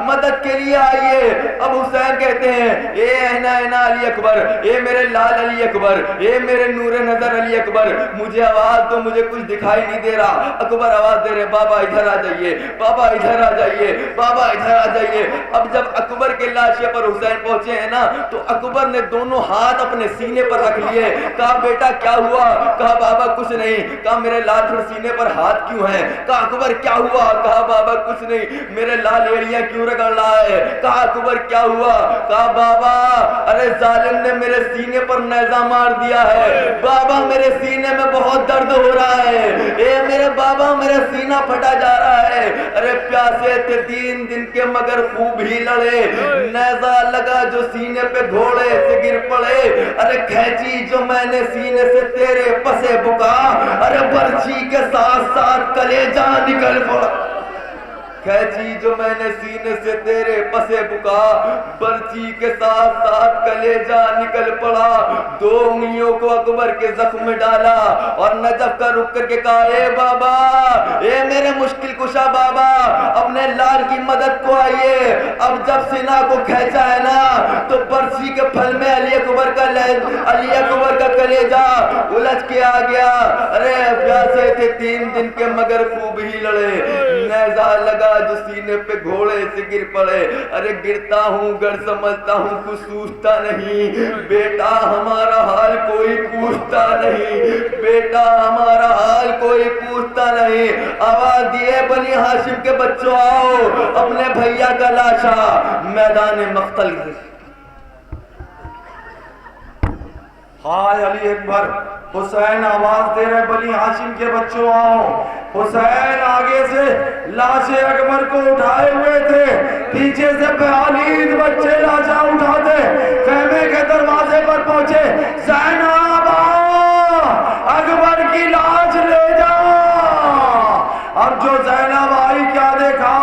مدد کے لیے آئیے. اب حسین کہتے ہیں اے اینا اینا علی اکبر، اے میرے لال علی اکبر، اے میرے نور نظر علی اکبر مجھے آواز تو مجھے کچھ دکھائی نہیں دے رہا. اکبر آواز دے رہے بابا ادھر آ جائیے، بابا ادھر آ جائیے، بابا ادھر آ جائیے. اب جب اکبر کے لاشے پر حسین پہنچے ہیں نا تو اکبر نے دونوں ہاتھ اپنے سینے پر رکھ لیے. کہا بیٹا کیا ہوا؟ کہا بابا کچھ نہیں. کہا میرے لال پھر سینے پر ہاتھ کیوں ہیں؟ کہا اکبر کیا ہوا؟ کہا بابا کچھ نہیں. میرے لال ایڑیاں کیوں رگڑ رہا ہے؟ کہا اکبر کیا ہوا؟ کہا بابا ارے ظالم نے میرے سینے پر نیزہ مار دیا ہے. بابا میرے سینے میں بہت درد ہو رہا ہے. اے میرے بابا میرا سینہ پھٹا جا رہا ہے. ارے پیاسے تھے 3 دن کے مگر خوب ہی لڑے. نیزہ لگا جو سینے پہ گھوڑے سے گر پڑے. ارے کھینچی جو میں نے سینے سے تیرے پسے بکا. ارے برچھی کے ساتھ ساتھ کلیجہ نکل پڑا. کھینچی جو میں نے سینے سے تیرے پسے بکا، برچی کے ساتھ ساتھ کلیجہ نکل پڑا، 2 انگلیوں کو اکبر کے زخم میں ڈالا اور نجف کا رک کر کے کہا اے بابا، اے میرے مشکل کشا بابا، اپنے لال کی مدد کو آئیے۔ اب جب سینہ کو کھینچا ہے نا تو برچی کے پھل میں علی اکبر کا کلیجہ الجھ کے آ گیا۔ ارے پیاسے تھے 3 دن کے مگر خوب ہی لڑے، نیزہ لگا جو سینے پہ گھوڑے سے گر پڑے۔ ارے گرتا ہوں گر سمجھتا ہوں کچھ سوچتا نہیں، بیٹا ہمارا حال کوئی پوچھتا نہیں، بیٹا ہمارا حال کوئی پوچھتا نہیں۔ آواز دیے بنی ہاشم کے بچوں آؤ، اپنے بھیا کا لاشا میدان مقتل۔ ہائے علی اکبر، حسین آواز دے رہے بنی ہاشم کے بچوں آؤ۔ حسین آگے سے لاش اکبر کو اٹھائے ہوئے تھے، پیچھے سے 42 بچے لاشا اٹھاتے خیمے کے دروازے پر پہنچے۔ زینب اکبر کی لاش لے جا۔ اب جو زینب آئی کیا دیکھا،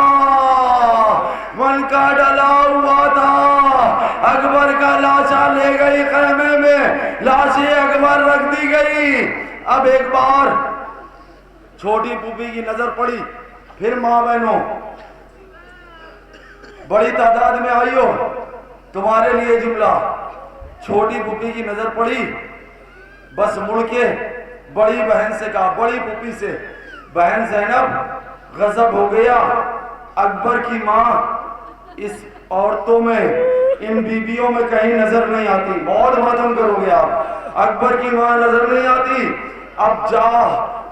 من کا ڈلا ہوا تھا، اکبر کا لاشا لے گئی خیمے میں، لاش اکبر رکھ دی گئی۔ اب ایک بار چھوٹی پھوپھی کی نظر پڑی، پھر ماں بہنوں بڑی تعداد میں آئی ہو، تمہارے لیے جملہ۔ چھوٹی پھوپھی کی نظر پڑی، بس مڑ کے بڑی بہن سے کہا، بڑی پھوپھی سے، بہن زینب غضب ہو گیا، اکبر کی ماں اس عورتوں میں ان بیویوں میں کہیں نظر نہیں آتی، بہت ماتم کرو گے آپ، اکبر کی ماں نظر نہیں آتی۔ اب جا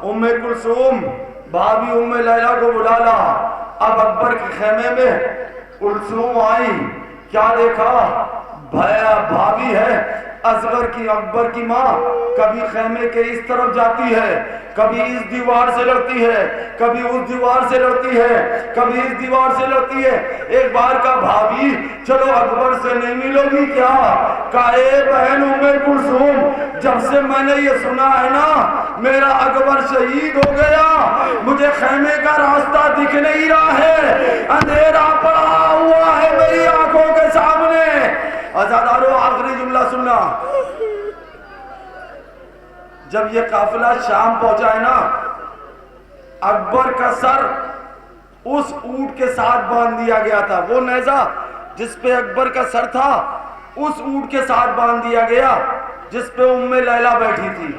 ام کلثوم بھابی ام لیلہ کو بلا لا۔ اب اکبر کے خیمے میں کلثوم آئی، کیا دیکھا، بھابی ہے اصغر کی اکبر کی ماں، کبھی خیمے کے اس طرف جاتی ہے، کبھی اس دیوار سے لڑتی ہے، کبھی اس دیوار سے لڑتی ہے، کبھی اس دیوار سے لڑتی ہے۔ ایک بار کا بھابی چلو اکبر سے نہیں ملو گی کیا؟ کہا اے بہن ام کلثوم، جب سے میں نے یہ سنا ہے نا میرا اکبر شہید ہو گیا، مجھے خیمے کا راستہ دکھ نہیں رہا ہے، اندھیرا پڑا ہوا ہے میری آنکھوں کے سامنے۔ عزادارو آخری جملہ سننا، جب یہ قافلہ شام پہنچا ہے نا، اکبر کا سر اس اونٹ کے ساتھ باندھ دیا گیا تھا، وہ نیزہ جس پہ اکبر کا سر تھا اس اونٹ کے ساتھ باندھ دیا گیا جس پہ ام لیلہ بیٹھی تھی۔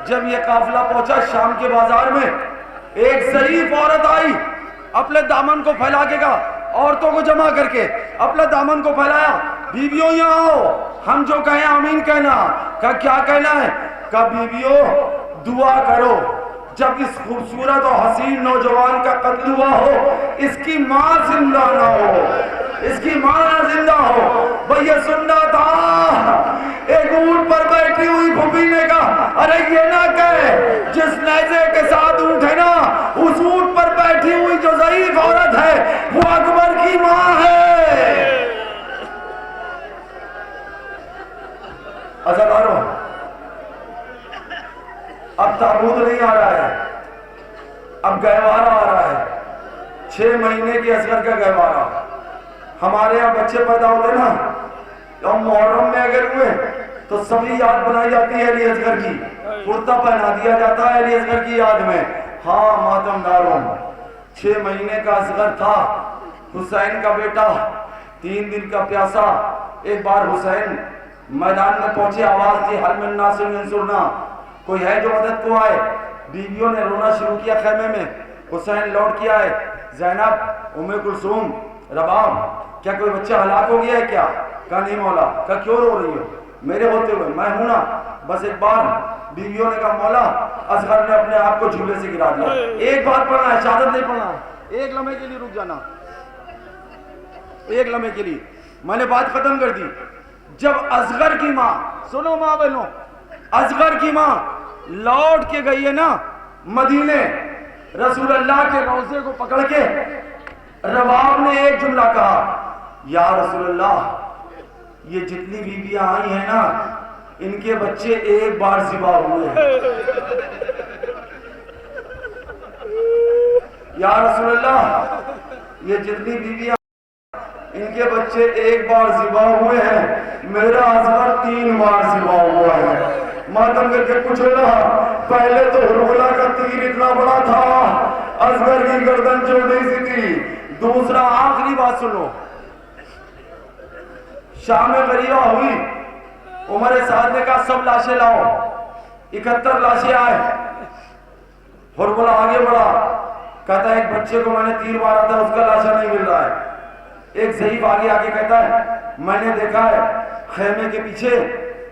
جب یہ قافلہ پہنچا شام کے بازار میں، ایک ضعیف عورت آئی، اپنے دامن کو پھیلا کے کہا، عورتوں کو جمع کر کے اپنے دامن کو پھیلایا، بیویوں یہاں آؤ، ہم جو کہیں آمین کہنا۔ کہا کیا کہنا ہے؟ کہا بیویوں دعا کرو، جب اس خوبصورت اور حسین نوجوان کا قتل ہوا ہو اس کی ماں زندہ نہ ہو، اس کی ماں نہ زندہ ہو۔ بھئی یہ سننا تھا۔ ایک اونٹ پر بیٹھی ہوئی پھوپھی نے کہا ارے یہ نہ کہے، جس نیزے کے ساتھ اونٹ ہے نا اس اونٹ پر بیٹھی ہوئی جو ضعیف عورت ہے وہ اکبر کی ماں ہے۔ عزادارو اب تابوت نہیں آ رہا ہے، اب گہوارہ آ رہا ہے، 6 مہینے کے اصغر کا گہوارہ۔ ہمارے یہاں بچے پیدا ہوتے نا اور محرم میں اگر ہوئے تو سبھی یاد بنائی جاتی ہے علی اصغر کی، کرتا پہنا دیا جاتا ہے علی اصغر کی یاد میں۔ ہاں ماتم داروں، 6 مہینے کا اصغر تھا، حسین کا بیٹا، 3 دن کا پیاسا۔ ایک بار حسین میدان میں پہنچے، آواز دی حل من ناصر منصورنا، کوئی ہے جو مدد کو آئے۔ بیویوں نے رونا شروع کیا خیمے میں، حسین لوٹ کیا ہے، زینب ام کلثوم رباب کیا کوئی بچہ ہلاک ہو گیا ہے کیا؟ کہا نہیں مولا۔ کہا کیوں رو رہی ہو؟ میرے ہوتے ہوئے میں ہوں نا۔ بس ایک بار بیویوں نے کہا مولا اصغر نے اپنے آپ کو جھولے سے گرا دیا۔ ایک بات پڑھنا ہے، شہادت نہیں پڑھنا، ایک لمحے کے لیے رک جانا، ایک لمحے کے لیے۔ میں نے بات ختم کر دی۔ جب اصغر کی ماں، سنو ماں بہنوں، اصغر کی ماں لوٹ کے گئی ہے نا مدینے، رسول اللہ کے روضے کو پکڑ کے رباب نے ایک جملہ کہا، یا رسول اللہ یہ جتنی بیویاں آئی ہیں نا ان کے بچے ایک بار ذبح ہوئے ہیں۔ یا رسول اللہ یہ جتنی بیویاں ان کے بچے ایک بار ذبح ہوئے ہیں، میرا اصغر 3 بار ذبح ہوا ہے۔ ماتم کر کے پوچھو نا، پہلے تو حرملہ کا تیر اتنا بڑا تھا، اصغر کی گردن چھوٹی سی تھی۔ دوسرا آخری بات سنو، شام غریبہ ہوئی، عمر سعد نے کہا سب لاشیں لاؤ، 71 لاشیں آئے۔ حرملہ آگے بڑھا، کہتا ہے ایک بچے کو میں نے تیر مارا تھا، اس کا لاشا نہیں مل رہا ہے۔ ایک ضعیف آگے کہتا ہے میں نے دیکھا ہے خیمے کے پیچھے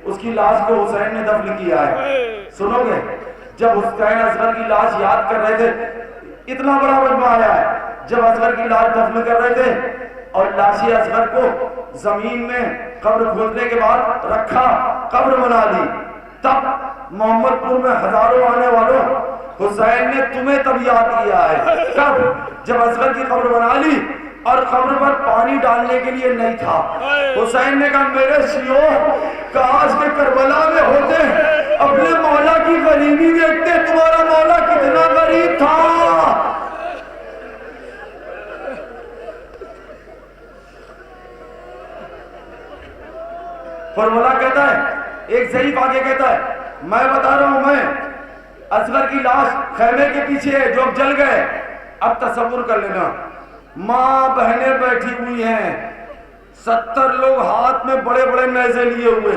اس کی لاش کو حسین نے دفن کیا ہے۔ سنو گے، جب حسین اصغر کی لاش یاد کر رہے تھے، اتنا بڑا مجمع آیا ہے، جب اصغر کی لاش دفن کر رہے تھے اور لاش اصغر کو زمین میں قبر کھودنے کے بعد رکھا، قبر بنا لی، تب محمد پور میں ہزاروں آنے والوں حسین نے تمہیں تب یاد کیا ہے۔ کب؟ جب اصغر کی قبر بنا لی اور قبر پر پانی ڈالنے کے لیے نہیں تھا، حسین نے کہا میرے شیعوں کاش کے کربلا میں ہوتے، اپنے مولا کی غریبی دیکھتے، تمہارا مولا کتنا غریب تھا۔ فرمولا کہتا ہے، ایک ضعیف آگے کہتا ہے میں بتا رہا ہوں، میں اصغر کی لاش خیمے کے پیچھے ہے جو اب جل گئے۔ اب تصور کر لینا، ماں بہنیں بیٹھی ہوئی ہیں، 70 لوگ ہاتھ میں بڑے بڑے نیزے لیے ہوئے،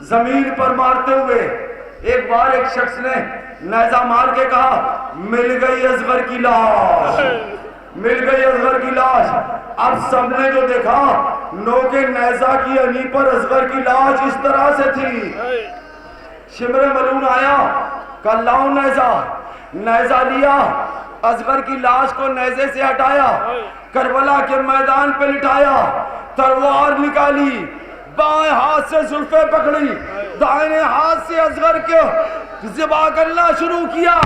زمین پر مارتے ہوئے۔ ایک بار ایک شخص نے نیزہ مار کے کہا مل گئی اصغر کی لاش، مل گئی اصغر کی لاش۔ اب سب نے جو دیکھا، نوکے نیزہ کی انہی پر اصغر کی لاش اس طرح سے تھی۔ شمر ملون آیا، کہا لاؤ نیزہ، نیزہ لیا، اصغر کی لاش کو نیزے سے ہٹایا، کربلا کے میدان پہ لٹایا، تلوار نکالی، بائیں ہاتھ سے زلفیں پکڑی، دائیں ہاتھ سے اصغر کے ذبح کرنا شروع کیا۔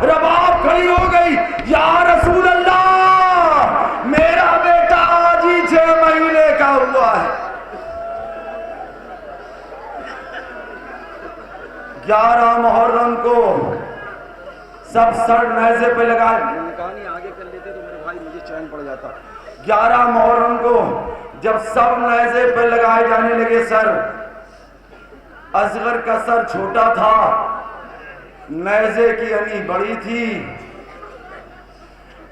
رباب کھڑی ہو گئی، یا رسول اللہ میرا بیٹا آج ہی 6 مہینے کا ہوا ہے۔ 11 محرم کو سب سر نیزے پہ لگائے، کہانی آگے کر لیتے تو میرے بھائی مجھے چین پڑ جاتا۔ 11 محرم کو جب سب نیزے پہ لگائے جانے لگے سر، اصغر کا سر چھوٹا تھا، نیزے کی انی بڑی تھی۔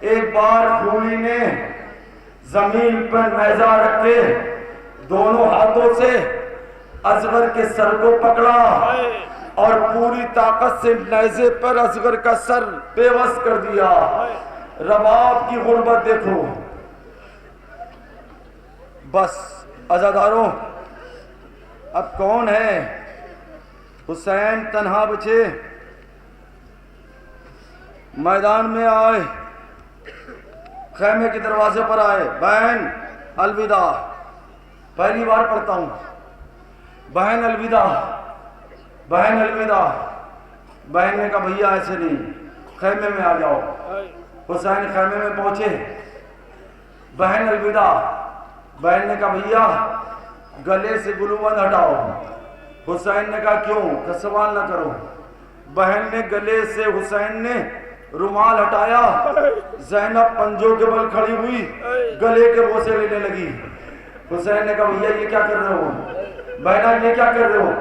ایک بار خولی نے زمین پر نیزہ رکھ کے دونوں ہاتھوں سے اصغر کے سر کو پکڑا اور پوری طاقت سے نیزے پر اصغر کا سر بے بس کر دیا۔ رباب کی غربت دیکھو۔ بس عزاداروں، اب کون ہے؟ حسین تنہا بچے، میدان میں آئے، خیمے کے دروازے پر آئے، بہن الوداع، پہلی بار پڑھتا ہوں، بہن الوداع، بہن الوداع۔ بہن نے کہا بھیا ایسے نہیں، خیمے میں آ جاؤ۔ حسین خیمے میں پہنچے، بہن الوداع۔ بہن نے کہا بھیا گلے سے گلوبند ہٹاؤ۔ حسین نے کہا کیوں؟ سوال نہ کرو۔ بہن نے گلے سے حسین نے رومال ہٹایا، زینب پنجوں کے بل کھڑی ہوئی، گلے کے بوسے لینے لگی۔ حسین نے کہا بھیا یہ کیا کر رہے ہو؟ بہنا یہ کیا کر رہے ہو؟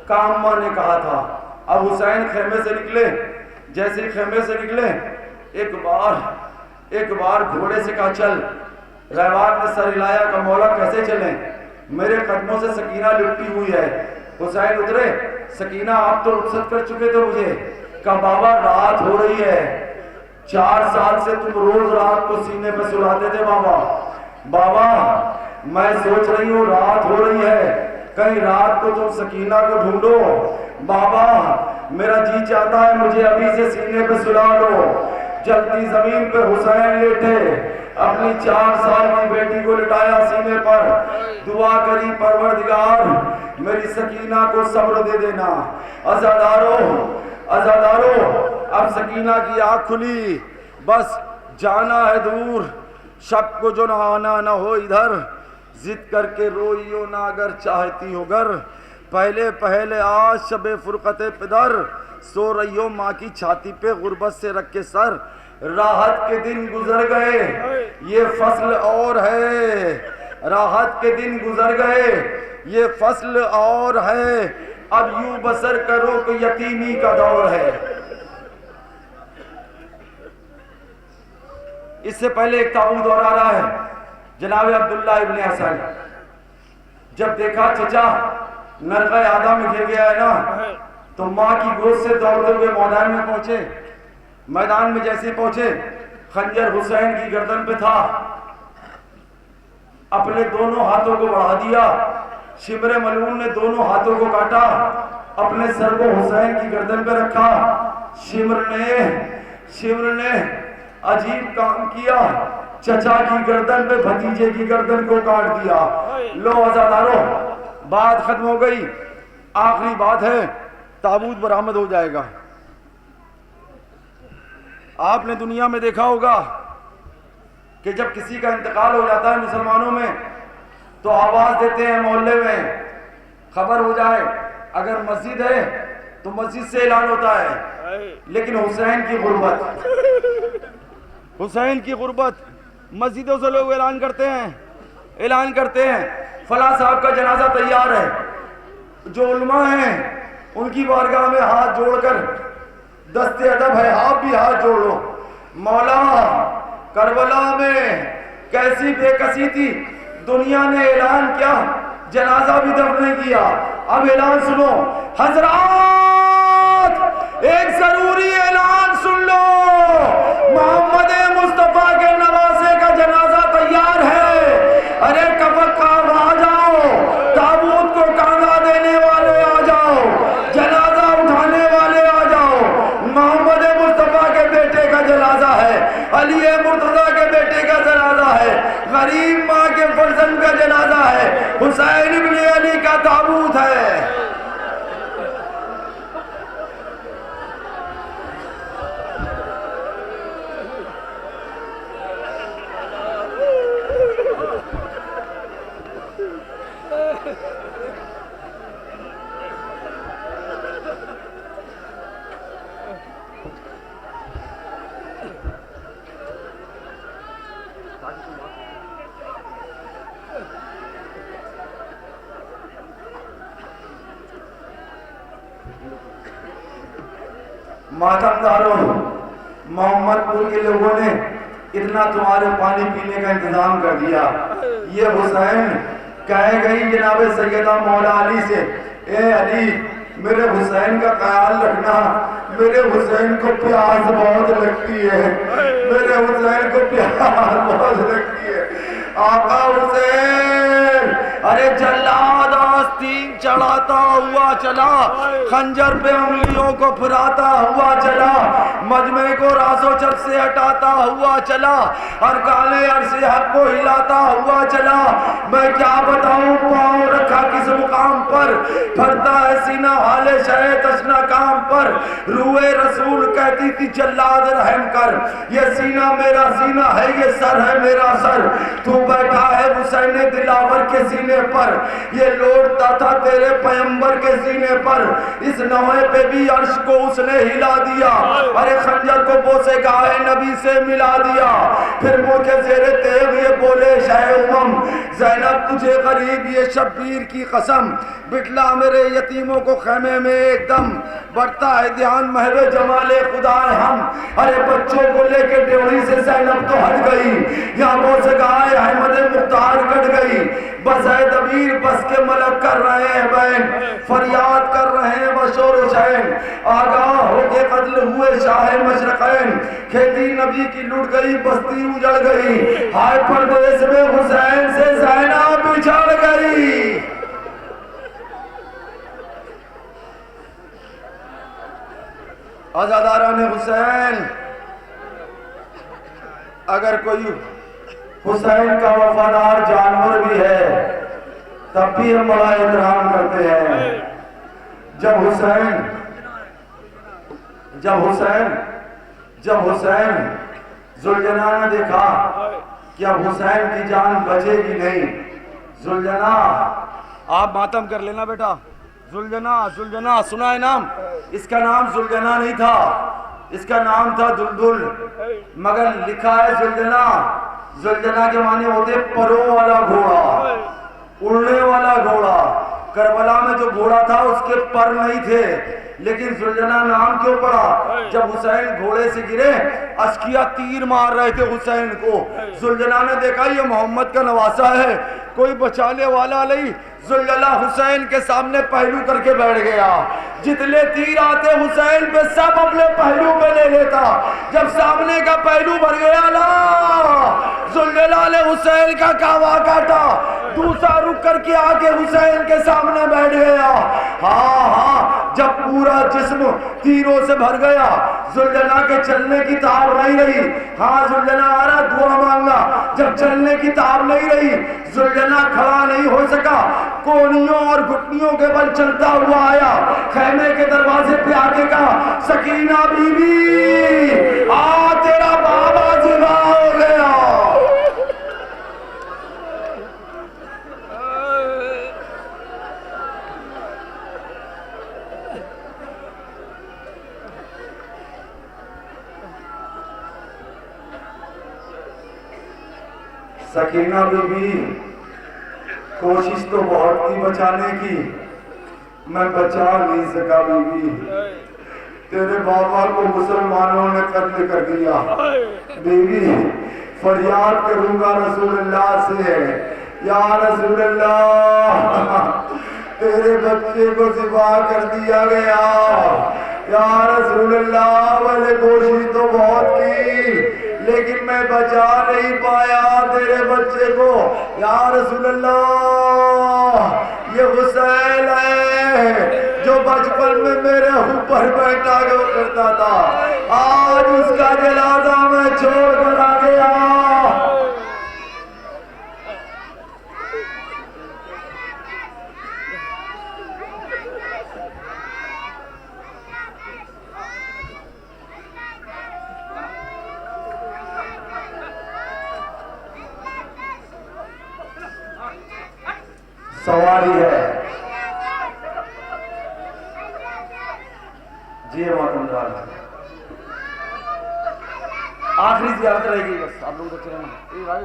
کاماں نے کہا تھا۔ اب حسین خیمے سے نکلے، جیسے ہی خیمے سے نکلے ایک بار گھوڑے سے کہا چل۔ رہبار نے سر ہلایا کہ مولا کیسے چلیں، میرے قدموں سے سکینہ لپٹی ہوئی ہے۔ حسین اترے، سکینہ آپ تو رخصت کر چکے تھے مجھے۔ کہا بابا رات ہو رہی ہے، 4 سال سے تم روز رات کو سینے پہ سلاتے تھے بابا۔ بابا میں سوچ رہی ہوں رات ہو رہی ہے، کہیں رات کو تم سکینہ کو ڈھونڈو۔ بابا میرا جی چاہتا ہے مجھے ابھی سے سینے پہ سلا دو۔ جلدی زمین پہ حسین لیٹے، اپنی 4 سال کی بیٹی کو لٹایا سینے پر، دعا کری پروردگار میری سکینہ کو صبر دے دینا۔ عزادارو اب سکینہ کی آنکھ کھلی، بس جانا ہے دور، شب کو جو نہ آنا نہ ہو ادھر، ضد کر کے روئیو نہ اگر چاہتی ہو گر، پہلے پہلے آج شب فرقت پدر، سو رہی ہو ماں کی چھاتی پہ غربت سے رکھ کے سر، راحت کے دن گزر گئے یہ فصل اور ہے، راحت کے دن گزر گئے یہ فصل اور ہے، اب یوں بسر کرو کہ یتیمی کا دور ہے۔ اس سے پہلے ایک تابوت اور آ رہا ہے، جناب عبداللہ ابن حسن جب دیکھا چچا نرغہ آدھا میں گر گیا ہے نا، تو ماں کی گود سے دوڑتے ہوئے میدان میں پہنچے۔ میدان میں جیسے پہنچے خنجر حسین کی گردن پہ تھا، اپنے دونوں ہاتھوں کو بڑھا دیا، شمر ملعون نے دونوں ہاتھوں کو کاٹا، اپنے سر کو حسین کی گردن پہ رکھا۔ شمر نے عجیب کام کیا، چچا کی گردن پہ بھتیجے کی گردن کو کاٹ دیا۔ لو عزادارو، بات ختم ہو گئی، آخری بات ہے، تابوت برآمد ہو جائے گا۔ آپ نے دنیا میں دیکھا ہوگا کہ جب کسی کا انتقال ہو جاتا ہے مسلمانوں میں تو آواز دیتے ہیں محلے میں، خبر ہو جائے، اگر مسجد ہے تو مسجد سے اعلان ہوتا ہے، لیکن حسین کی غربت، حسین کی غربت، مسجدوں سے لوگ اعلان کرتے ہیں فلاں صاحب کا جنازہ تیار ہے۔ جو علماء ہیں ان کی بارگاہ میں ہاتھ جوڑ کر دست ادب ہے، آپ بھی ہاتھ جوڑو۔ مولا کربلا میں کیسی بے کسی تھی، دنیا نے اعلان کیا، جنازہ بھی دفن نہیں کیا۔ اب اعلان سنو حضرات، ایک ضروری اعلان سن لو، محمد مصطفیٰ کے نواسے کا جنازہ تیار ہے۔ ارے کفن آ جاؤ، تابوت کو کاندھا دینے والے آ جاؤ، جنازہ اٹھانے والے آ جاؤ۔ محمد مصطفیٰ کے بیٹے کا جنازہ ہے، علی مرتضیٰ کے بیٹے کا جنازہ ہے، غریب ماں کے فرزند کا جنازہ ہے، حسین ابن علی کا تابوت ہے۔ ماتم داروں، محمد پور کے لوگوں نے اتنا تمہارے پانی پینے کا انتظام کر دیا۔ یہ حسین کہے گئی جناب سیدہ مولا علی سے، اے علی میرے حسین کا خیال رکھنا، میرے حسین کو پیاس بہت لگتی ہے، میرے حسین کو پیاس بہت لگتی ہے۔ آقا حسین ارے جلاد آستین چڑھاتا ہوا چلا، خنجر پہ انگلیوں کو پھراتا ہوا چلا، مجمع کو راز و چپ سے ہٹاتا ہوا چلا، ارکان عرش حق کو ہلاتا ہوا چلا۔ میں کیا بتاؤں پاؤں رکھا کس مقام پر، پھرتا ہے سینہ حال شہ تشنا کام پر، روئے رسول کہتی تھی جلاد رحم کر، یہ سینہ میرا سینہ ہے، یہ سر ہے میرا سر، تو بیٹھا ہے حسین دلاور کے سینے پر، یہ لوٹتا تھا تیرے پیمبر کے سینے پر، اس نوے پہ بھی عرش کو اس نے ہلا دیا، ارے خنجر کو بوسے گاہے نبی سے ملا دیا۔ پھر مڑ کے زیر تیغ یہ بولے شہ امم، زینب تجھے غریب یہ شبیر کی قسم، بٹلا میرے یتیموں کو خیمے میں ایک دم، بڑھتا ہے دھیان محو جمال خدا ہم، ارے بچوں کو لے کے ڈیوڑی سے زینب تو ہٹ گئی، یہاں بوسے گاہے احمد مختار کٹ گئی، بس اے دبیر بس کے ملک کر رہے ہیں بین، فریاد کر رہے ہیں بشور حسین، آگاہ ہو کے قتل ہوئے شاہ مشرقین، کھیتی نبی کی لٹ گئی بستی اجڑ گئی، ہائے پردیس میں حسین سے زینب بچھڑ گئی۔ عزاداران حسین، اگر کوئی حسین کا وفادار جانور بھی ہے تب بھی ہم بڑا احترام کرتے ہیں۔ جب حسین ذوالجناح نے دیکھا کہ اب حسین کی جان بچے گی نہیں، ذوالجناح آپ ماتم کر لینا بیٹا، زلجنا سنا ہے نام؟ اس کا نام زلجنا نہیں تھا، اس کا نام تھا دلدل، مگر لکھا ہے زلجنا۔ زلجنا کے معنی ہوتے پروں والا گھوڑا، اڑنے والا گھوڑا۔ کربلا میں جو گھوڑا تھا اس کے پر نہیں تھے، لیکن زلجنا نام کیوں پڑا؟ جب حسین گھوڑے سے گرے، عسکریہ تیر مار رہے تھے حسین کو، زلجنا نے دیکھا یہ محمد کا نواسا ہے، کوئی بچانے والا نہیں، زلجنا حسین کے سامنے پہلو کر کے بیٹھ گیا۔ جتنے تیر آتے حسین پہ سب اپنے پہلو پہ لے لیتا، جب سامنے کا پہلو بھر گیا نا، زلجنا نے حسین کا کعبہ کاٹا، دوسرا رک کر کے آگے حسین کے سامنے بیٹھ گیا۔ ہاں جب پورا جسم تیروں سے بھر گیا، زلجنا کے چلنے کی تاب نہیں رہی۔ ہاں زلجنا آ رہا دعا مانگا، جب چلنے کی تاب نہیں رہی، زلجنا کھڑا نہیں ہو سکا، کونیوں اور گھٹنیوں کے بل چلتا ہوا آیا، خیمے کے دروازے پہ آگے کہا سکینہ بی بی آ تیرا بابا ذبح ہو گیا۔ سکینہ بی بی کوشش تو بہت تھی بچانے کی، میں بچا نہیں سکا بی بی، تیرے بابا کو مسلمانوں نے قتل کر دیا۔ بی بی فریاد کروں گا رسول اللہ سے، یا رسول اللہ تیرے بچے کو ذبح کر دیا گیا، یا رسول اللہ میں نے کوشش تو بہت کی لیکن میں بچا نہیں پایا تیرے بچے کو، یا رسول اللہ یہ حسین ہے جو بچپن میں میرے اوپر بیٹھا کرتا تھا، آج اس کا جنازہ میں چھوڑ کر آ گیا۔ سواری ہے جی ماتم دار، آخری زیارت رہ گئی، بس آپ لوگ بچے رہنا،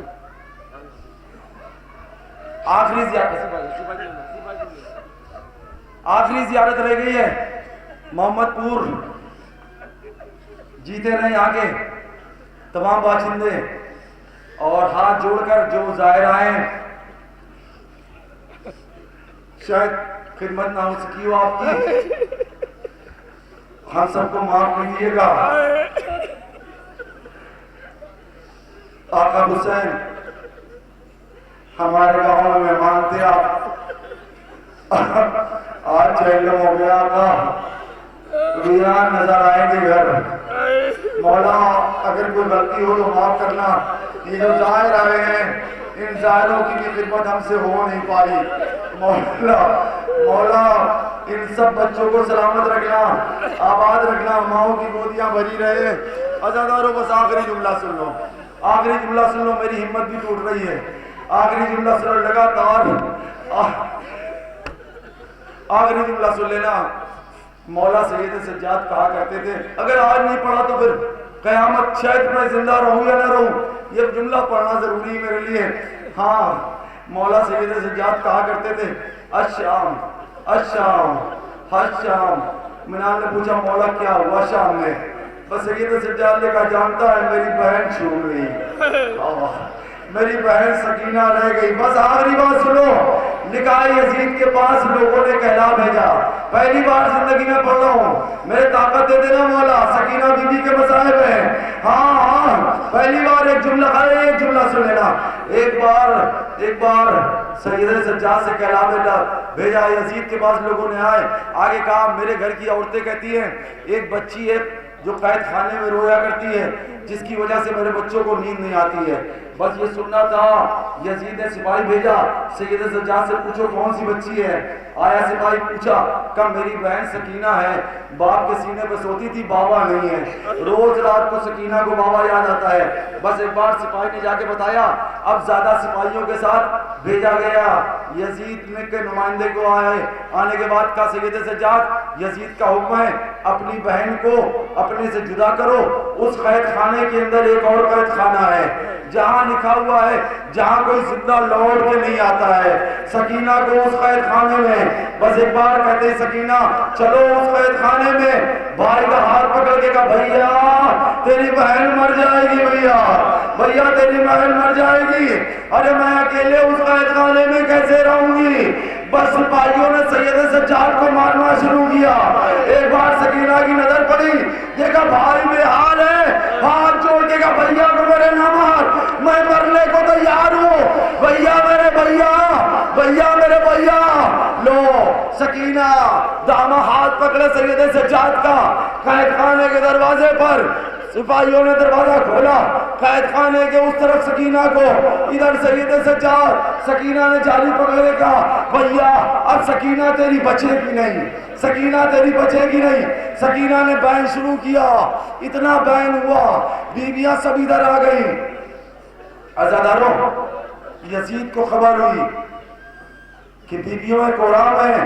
آخری زیارت رہ گئی ہے۔ محمد پور جیتے رہے آگے تمام باشندے، اور ہاتھ جوڑ کر جو ظاہر آئے، شاید خدمت نہ ہو سکی ہو آپ کی، ہم سب کو معاف کیجیے گا۔ آقا حسین ہمارے گاؤں میں مہمان تھے آپ، آج چہلم ہو گیا آقا، ویران نظر آئیں گے گھر، مولا اگر کوئی غلطی ہو تو معاف کرنا، یہ جو ظاہر آئے ہیں ان ظاہروں کی بھی خدمت ہم سے ہو نہیں پائی، مولا ان سب بچوں کو سلامت رکھنا، آباد رکھنا، ماؤں کی گودیاں بھری رہے۔ عزاداروں بس آخری جملہ سن لو، آخری جملہ سن لو، میری ہمت بھی ٹوٹ رہی ہے، آخری جملہ سن لو لگاتار، آخری جملہ سن لینا۔ مولا سید سجاد کہا کرتے تھے اگر آج نہیں پڑھا تو پھر قیامت شاید میں زندہ رہوں یا نہ رہوں، یہ جملہ پڑھنا ضروری ہے میرے لیے۔ ہاں مولا سید سجاد کہا کرتے تھے الشام الشام الشام، منال نے پوچھا مولا کیا ہوا شام میں؟ بس سید سجاد نے کہا جانتا ہے میری بہن چھوٹ گئی، میری بہن سکینہ رہ گئی۔ بس آخری بات سنو، لکھا ہے یزید کے پاس لوگوں نے کہلا بھیجا، پہلی بار زندگی میں پڑھ رہا ہوں، میرے طاقت دے دینا مولا، سکینہ بی بی کے مصائب ہیں، ہاں پہلی بار ایک جملہ سن لینا، ایک بار سید سجاد سے کہلا بھیجا، یزید کے پاس لوگوں نے آگے کہا میرے گھر کی عورتیں کہتی ہیں ایک بچی ہے جو قید خانے میں رویا کرتی ہے جس کی وجہ سے میرے بچوں کو نیند نہیں آتی ہے، بس یہ سننا تھا۔ یزید نے سپاہی بھیجا، سید سجاد سے پوچھو کون سی بچی ہے؟ آیا سپاہی پوچھا، کہا میری بہن سکینہ ہے، باپ کے سینے پہ سوتی تھی، بابا نہیں ہے، روز رات کو سکینہ کو بابا یاد آتا ہے۔ بس ایک بار سپاہی نے جا کے بتایا، اب زیادہ سپاہیوں کے ساتھ بھیجا گیا، یزید نے کے نمائندے کو آنے کے بعد کہا سید سجاد یزید کا حکم ہے اپنی بہن کو اپنے سے جدا کرو، اس قید خانے کے اندر ایک اور قید خانہ ہے جہاں لکھا ہوا ہے جہاں کوئی زندہ لوٹ کے نہیں آتا ہے۔ سکینہ کو اس قید خانے میں بس ایک بار کہتے ہیں سکینہ چلو اس قید خانے میں، بھائی کا ہاتھ پکڑ کے کہا بھیا تیری بہن مر جائے گی، بھیا تیری بہن مر جائے گی، ارے میں اکیلے اس قید خانے میں کیسے رہوں گی؟ بس سپاہیوں نے سید سجاد کو مارنا شروع کیا۔ ایک بار سکینہ کی نظر پڑی، دیکھا بھائی بے حال ہے، ہاتھ جوڑ کے کہا بھیا کو میرے نہ مار، میں مرنے کو تیار ہوں، بھیا میرے بھیا، بھیا میرے بھیا۔ لو سکینہ دامہ ہاتھ پکڑے سید سجاد کا، قید خانے کے دروازے پر سپاہیوں نے دروازہ کھولا، قید خانے کے اس طرف سکینہ کو، ادھر سید سجاد۔ سکینہ نے جالی پکڑے کہا بھیا اب سکینہ تیری بچے گی نہیں، سکینہ تیری بچے گی نہیں۔ سکینہ نے بین شروع کیا، اتنا بین ہوا بیویاں سب ادھر آ گئی۔ عزاداروں یزید کو خبر ہوئی کہ بیویوں میں کورام ہے،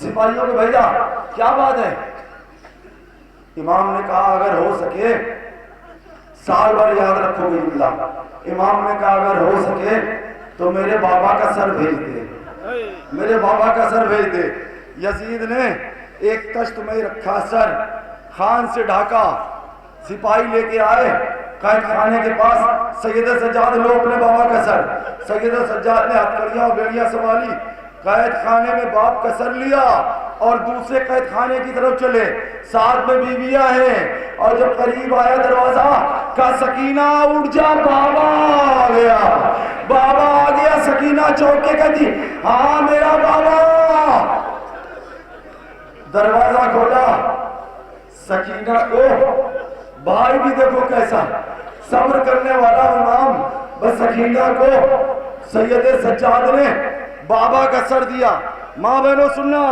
سپاہیوں کو بھیجا کیا بات ہے؟ امام نے کہا اگر ہو سکے سال بھر یاد رکھو گے جملہ، امام نے کہا اگر ہو سکے تو میرے بابا کا سر بھیج دے، میرے بابا کا سر بھیج دے۔ یزید نے ایک کشت میں رکھا سر، خان سے ڈھاکا، سپاہی لے کے آئے قید خانے کے پاس، سید سجاد لو اپنے بابا کا سر۔ سید سجاد نے ہتھکڑیاں اور بیڑیاں سنبھالی، قید خانے میں باپ کا سر لیا اور دوسرے قید خانے کی طرف چلے، ساتھ میں بیویاں ہیں، اور جب قریب آیا دروازہ کہا سکینہ اٹھ جا بابا آ گیا، بابا آ گیا۔ سکینہ چوک کے کہتی ہاں میرا بابا۔ دروازہ کھولا، سکینہ کو بھائی بھی دیکھو کیسا صبر کرنے والا امام، بس سکینہ کو سید سجاد نے بابا کا سر دیا۔ ماں بہنوں سننا،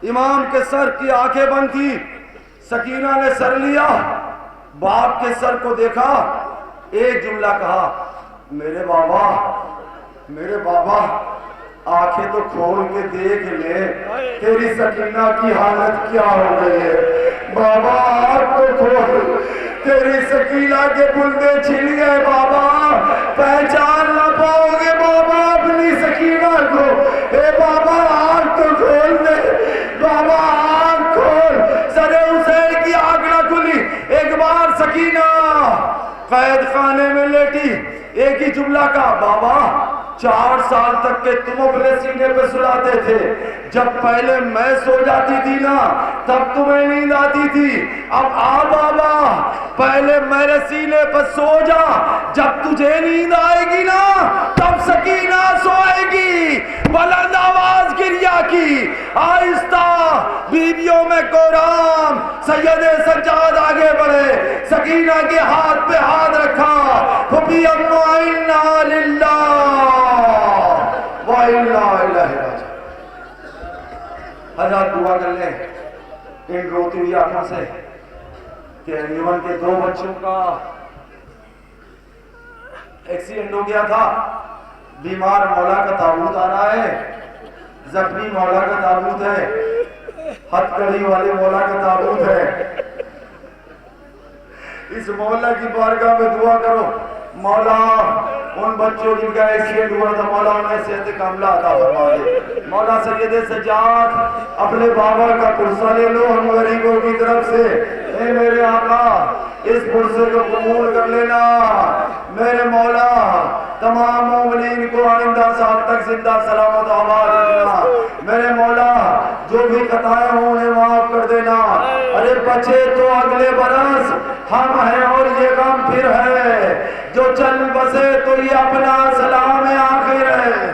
امام کے سر کی آنکھیں بند تھی، سکینہ نے سر لیا، باپ کے سر کو دیکھا، ایک جملہ کہا میرے بابا، میرے بابا آنکھیں تو کھول کے دیکھ لے تیری سکینہ کی حالت کیا ہو گئی ہے، بابا آنکھ تو کھول، تیری سکینہ کے بلدے چھل گئے بابا، پہچان نہ پاؤ گے بابا اپنی سکینہ کو، اے بابا آنکھ تو کھول دے، بابا آنکھ کھول۔ سر حسین کی آنکھ نہ کھلی، ایک بار سکینہ قید خانے میں لیٹی، ایک ہی جملہ کہا بابا 4 سال تک کے تم اپنے سینے پہ سلاتے تھے، جب پہلے میں سو جاتی تھی نا تب تمہیں نیند آتی تھی، اب آ بابا پہلے میرے سینے پہ سو جا، جب تجھے نیند آئے گی نا تب سکینہ سوئے گی۔ بلند آواز گریا کی، آہستہ بیویوں میں کورام، سید سجاد آگے بڑھے، سکینہ کے ہاتھ پہ ہاتھ رکھا، پھپھی امو انا للہ وَإِنَّا إِلَيْهِ رَاجِعُونَ۔ حضرات دعا کر لیں ان روتی ہوئی آنکھوں سے کہ انجمن کے 2 بچوں کا ایکسیڈنٹ ہو گیا تھا، بیمار مولا کا تابوت آ رہا ہے، زخمی مولا کا تابوت ہے، ہتھ کڑی والے مولا کا تابوت ہے، اس مولا کی بارگاہ میں دعا کرو مولا ان بچوں جن کا ایکسیڈنٹ ہوا تھا مولا انہیں صحت کاملہ عطا فرما دے۔ مولا سید سجاد اپنے بابا کا پرسہ لے لو ہم غریبوں کی طرف سے، اے میرے آقا اس پرسے کو قبول کر لینا، میرے مولا تمام مومنین کو آئندہ سال تک زندہ سلامت آباد رکھنا، میرے مولا جو بھی خطائیں ہوں انہیں معاف کر دینا، ارے بچے تو اگلے برس ہم ہیں اور یہ غم پھر ہے، جو چل بسے تو یہ اپنا سلام آخر ہے۔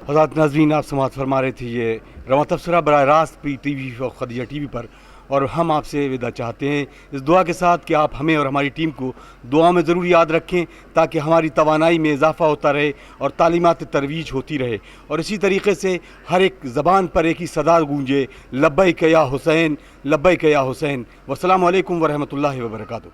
حضرات ناظرین آپ سماعت فرما رہے تھے یہ رواں تبصرہ براہ راست پی ٹی وی اور خدیجہ ٹی وی پر اور ہم آپ سے وداع چاہتے ہیں اس دعا کے ساتھ کہ آپ ہمیں اور ہماری ٹیم کو دعا میں ضرور یاد رکھیں تاکہ ہماری توانائی میں اضافہ ہوتا رہے اور تعلیمات ترویج ہوتی رہے، اور اسی طریقے سے ہر ایک زبان پر ایک ہی صدا گونجے، لبیک یا حسین، لبیک یا حسین۔ والسلام علیکم ورحمۃ اللہ وبرکاتہ۔